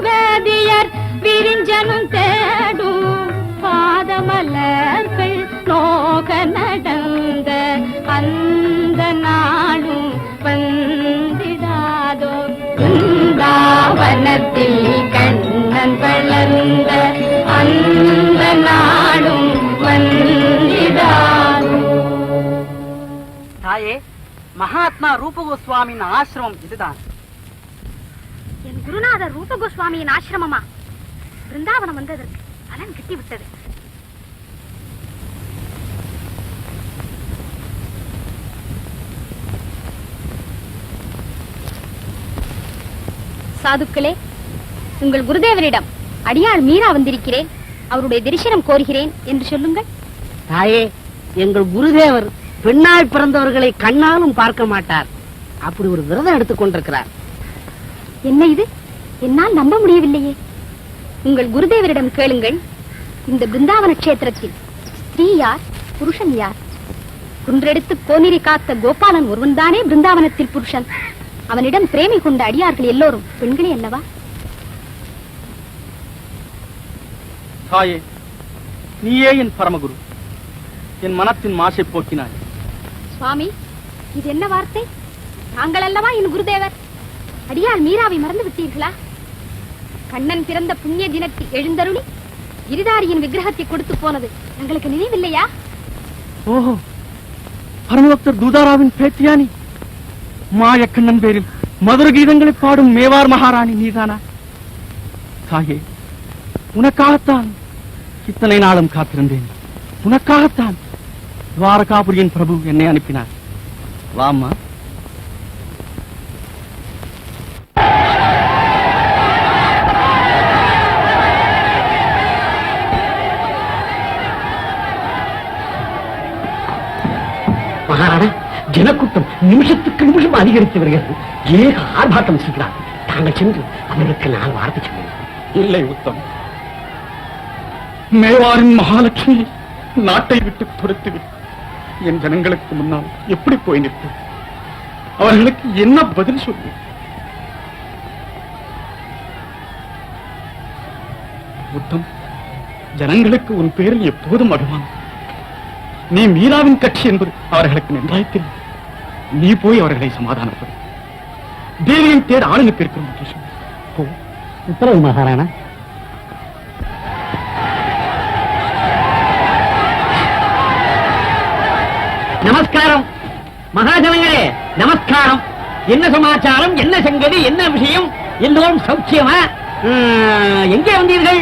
வேதியர் விரிஞ்சனும் தேடும் பாதமலர்கள் நோக நடந்த அந்த நாளும் வந்திடாதோ பிருந்தாவனத்தில் கண்ணன் வளர்ந்த அந்த நாளும் வந்திடாதோ. தாயே, மகாத்மா ரூபகோஸ்வாமியின் ஆசிரமம் இதுதான். என் குருநாதர் ரூப கோஸ்வாமியின் ஆசிரமமா? பிருந்தாவனம் வந்ததற்கு பலன் கிட்டிவிட்டது. சாதுக்களே, உங்கள் குருதேவரிடம் அடியாள் மீரா வந்திருக்கிறேன், அவருடைய தரிசனம் கோருகிறேன் என்று சொல்லுங்கள். தாயே, எங்கள் குருதேவர் பெண்ணால் பிறந்தவர்களை கண்ணாலும் பார்க்க மாட்டார். அப்படி ஒரு விரதம் எடுத்துக் கொண்டிருக்கிறார். என்ன இது? என்னால் நம்ப முடியவில்லையே. உங்கள் குருதேவரிடம் கேளுங்கள். இந்த பிருந்தாவன கஷேத்திரத்தில் ஸ்திரீ யார், புருஷன் யார்? குன்றெடுத்து கோனிரி காத்த கோபாலன் ஒருவன்தானே பிருந்தாவனத்தில் புருஷன். அவனிடம் பிரேமை கொண்ட அடியார்கள் எல்லோரும் பெண்களே அல்லவா? தாயே, நீயே என் பரமகுரு. என் மனத்தின் மாசை போக்கினாய். சுவாமி, இது என்ன வார்த்தை? நாங்கள் அல்லவா என் குருதேவர். அடியாள் மீராவை மறந்து விட்டீர்களா? கண்ணன் பிறந்த புண்ணிய தினத்தில் எழுந்தருளி கிரிதாரியின் விக்கிரகத்தை கொடுத்து போனது எங்களுக்கு நினைவில்லையா? ஓஹோ, பரமபக்தர் தூதாராவின் பேத்தியானி. மாயக்கண்ணன் பேரில் மதுர கீதங்களை பாடும் மேவார் மகாராணி நீதானா? தாயே, உனக்காகத்தான் இத்தனை நாளும் காத்திருந்தேன். உனக்காகத்தான் துவாரகாபுரியின் பிரபு என்னை அனுப்பினார். வாம்மா. மகாராணா, ஜனக்கூட்டம் நிமிஷத்துக்கு நிமிஷம் அதிகரித்து வருகிறது. ஏக ஆர்ப்பாட்டம் செய்கிறார். தாங்கள் சென்று அவர்களுக்கு நான் வார்த்தை சொல்லுங்கள். இல்லை உத்தம், மேவாரின் மகாலட்சுமி நாட்டை விட்டு துரத்துவிட்டு என் ஜனங்களுக்கு முன்னால் எப்படி போய் நிற்பது? அவர்களுக்கு என்ன பதில் சொல்லு? உத்தம், ஜனங்களுக்கு உன் பேரில் எப்போதும் அபிமானம். நீ மீராவின் கட்சி என்பது அவர்களுக்கு நன்றாய் தெரியும். நீ போய் அவர்களை சமாதானப்படு. தேவியின் தேர் ஆளுநருக்கு இருக்கிற உத்தரவு மகாராணா. நமஸ்காரம் மகாஜனங்களே, நமஸ்காரம். என்ன சமாச்சாரம், என்ன சங்கதி, என்ன விஷயம்? எல்லோரும் சௌக்கியமா? எங்கே வந்தீர்கள்?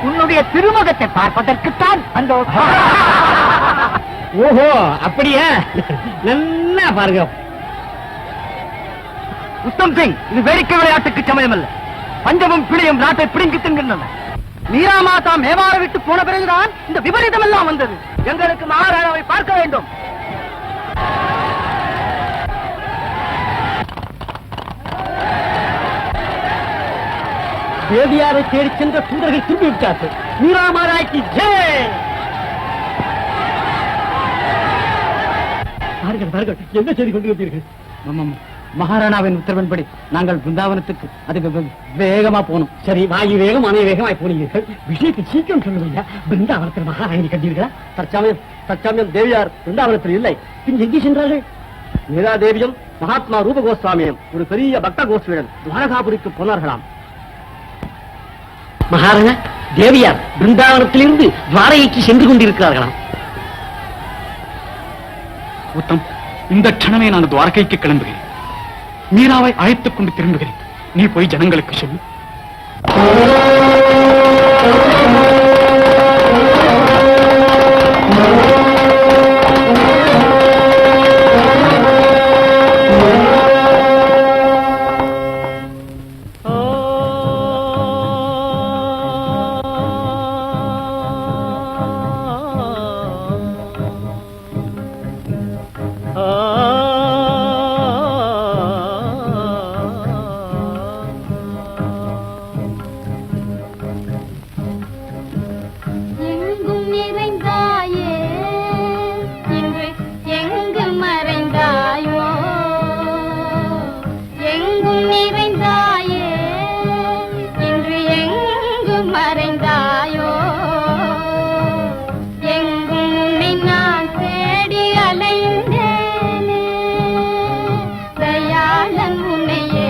உன்னுடைய திருமுகத்தை பார்ப்பதற்குத்தான் வந்தோம். ஓஹோ, அப்படியா? நல்லா பாருங்க. உத்தம் சிங், இது வேடிக்கை விளையாட்டுக்கு சமயம் அல்ல. பஞ்சமும் பிழையும் நாட்டை பிடுங்கி தின்கின்றன. மீரா மாதா மேவார விட்டு போன பிறகுதான் இந்த விபரீதம் எல்லாம் வந்தது. எங்களுக்கு மகாராணாவை பார்க்க வேண்டும். தேவியாரை தேடி சென்ற தூதர்கள் திரும்பி விட்டார்கள். மீரா மாதாக்கு ஜெய். பாருங்கள் பாருங்கள், என்ன செய்து கொண்டு வந்தீர்கள்? மகாராணாவின் உத்தரவின்படி நாங்கள் பிருந்தாவனத்துக்கு அது வேகமா போனோம். சரி, வாயு வேகம் அனை வேகமாய் போனீர்கள். விஷயத்தை சீக்கிரம் சொல்லுவீங்க. பிருந்தாவனத்தில் மகாராணி கண்டீர்களா? தற்சமயம் தேவியார் பிருந்தாவனத்தில் இல்லை. பின் எங்கே சென்றார்கள்? மீரா தேவியும் மகாத்மா ரூப கோஸ்வாமியும் ஒரு பெரிய பக்த கோஷ்டியுடன் துவாரகாபுரிக்கு போனார்களாம். மகாராணா, தேவியார் பிருந்தாவனத்திலிருந்து துவாரகைக்கு சென்று கொண்டிருக்கிறார்களாம். உத்தம், இந்த க்ஷணமே நான் துவாரகைக்கு கிளம்புகிறேன். மீராவை அழைத்துக் கொண்டு திரும்புகிறேன். நீ போய் ஜனங்களுக்கு சொல்லு. எங்கும் நிறைந்தாயே, இன்று எங்கு மறைந்தாயோ? எங்கும் நிறைந்தாயே, இன்று எங்கு மறைந்தாயோ? எங்கும் உன்னை நான் தேடி அலைந்தேனே, தயாளன் உன்னையே.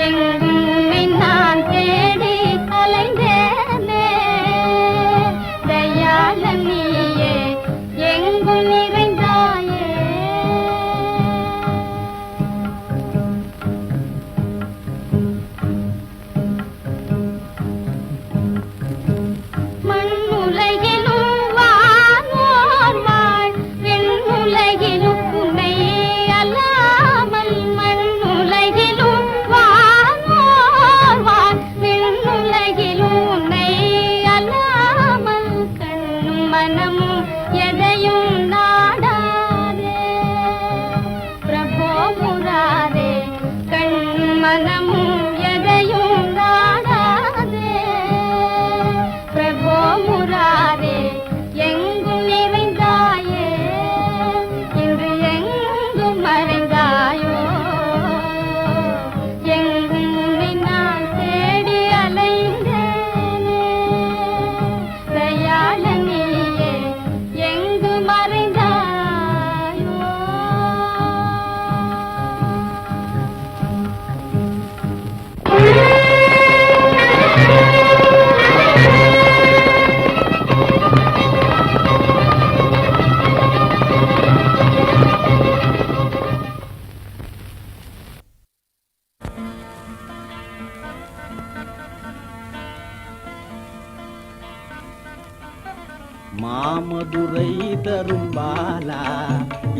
எங்கும் உன்னை நான் தேடி அலைந்தேனே, தயாளன் நீயே. எங்கும் நிறைந்தாயே. மண்ணுலகிலும் வானோர் வாழ், விண்ணுலகிலும் உன்னை அல்லாமல். மண்ணுலகிலும் வானோர் வாழ், விண்ணுலகிலும் உன்னை அல்லாமல். கண்ணும் மனமும் எதையும் நாடாதே பிரபோ முராரே. கண்ணும் மனமும் எதையும் நாடாதே பிரபோ முராரே. எங்கும் நிறைந்தாயே, இன்று எங்கும் மறைந்தாயோ? எங்கும் உன்னை நான் தேடி அலைந்தேனே, தயாளன் நீயே. எங்கு மறைந்தாயோ? மாமதுரை தரும் பாலா,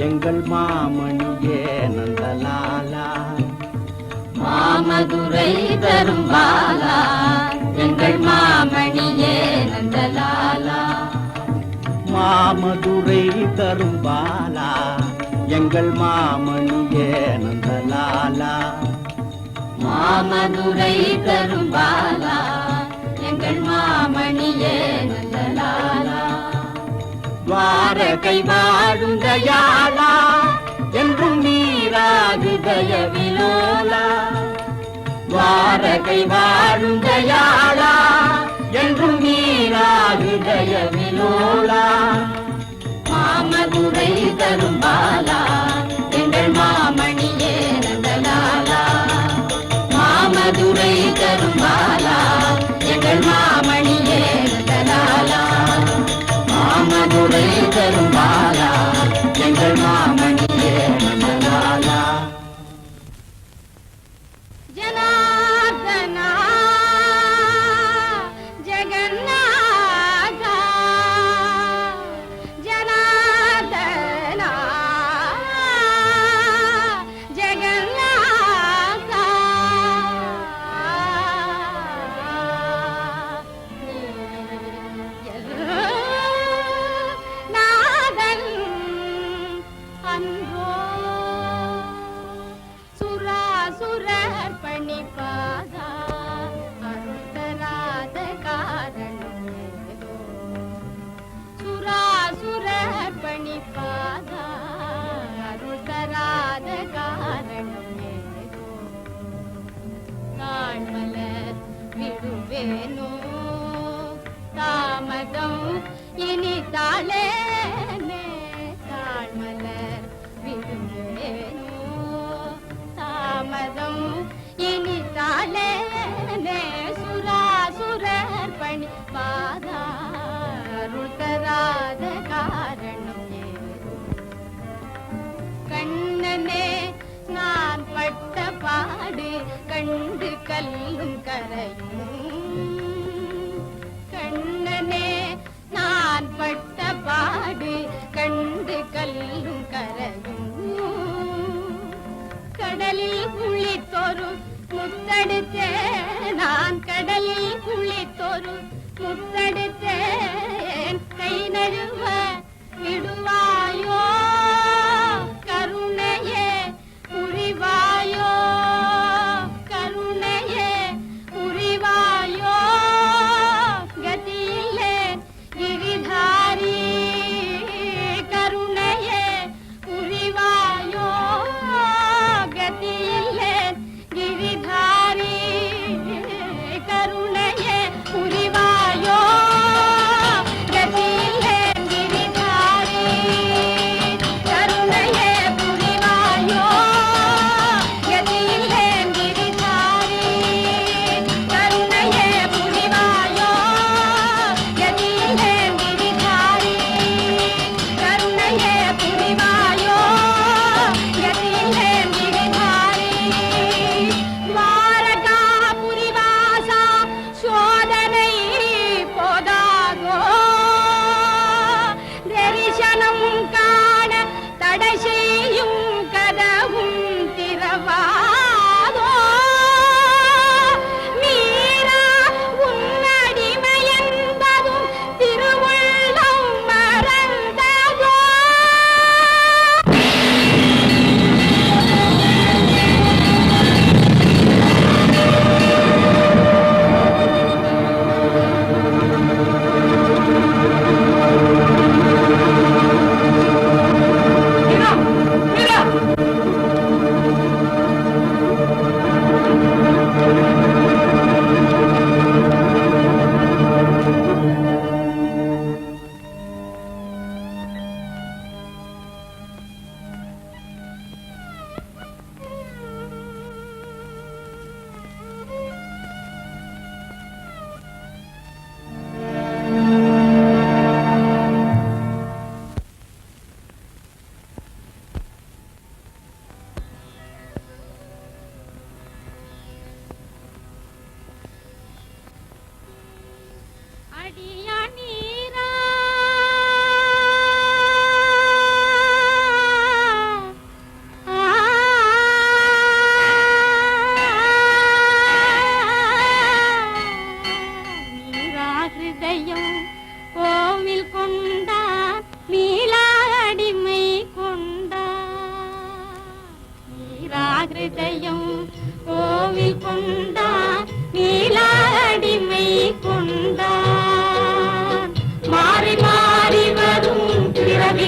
எங்கள் மாமணியே நந்தலாலா. மாமதுரை தரும் பாலா, எங்கள் மாமணியே நந்தலாலா. மாமதுரை தரும் பாலா, எங்கள் மாமணியே நந்தலாலா. மாமதுரை தரும் பாலா, எங்கள் மாமணியே நந்தலாலா. துவாரகை வாழும் தயாளா, என்றும் நீராகு தயவிலோலா. துவாரகை வாழும் தயாளா, என்றும் நீராகு தயவிலோலா. மாமதுரை தரும் பாலா, எங்கள் மாமணியே நந்தலாலா. மாமதுரை தரும் பாலா, எங்கள் மாமணியே நந்தலாலா. மாமதுரை தரும் பாலா, எங்கள் மாமணியே நந்தலாலா. ஜனார்தனா ஜெகநாதா, ஜனார்தனா ஜெகநாதா. நாதன் அன்றோ சுராசுரர் பணிப்பாதா, அருள் தராத காரணம் ஏதோ. சுராசுரர் பணிப்பாதா, அருள் தராத காரணம் ஏதோ. தாழ்மலர் விடுவேனோ தாமதம் இனி தாளேனே. தாழ்மலர் விடுவேனோ தாமதம் இனி தாளேனே. சுராசுரர்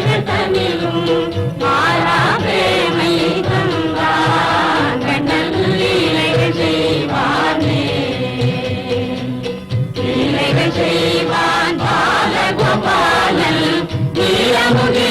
லீலைகள் தனிலும் மாறாவேமை தந்தான் கண்ணன் லீலைகள் செய்வானே லீலைகள் செய்வான் பாலகோபாலன் நீலமுடி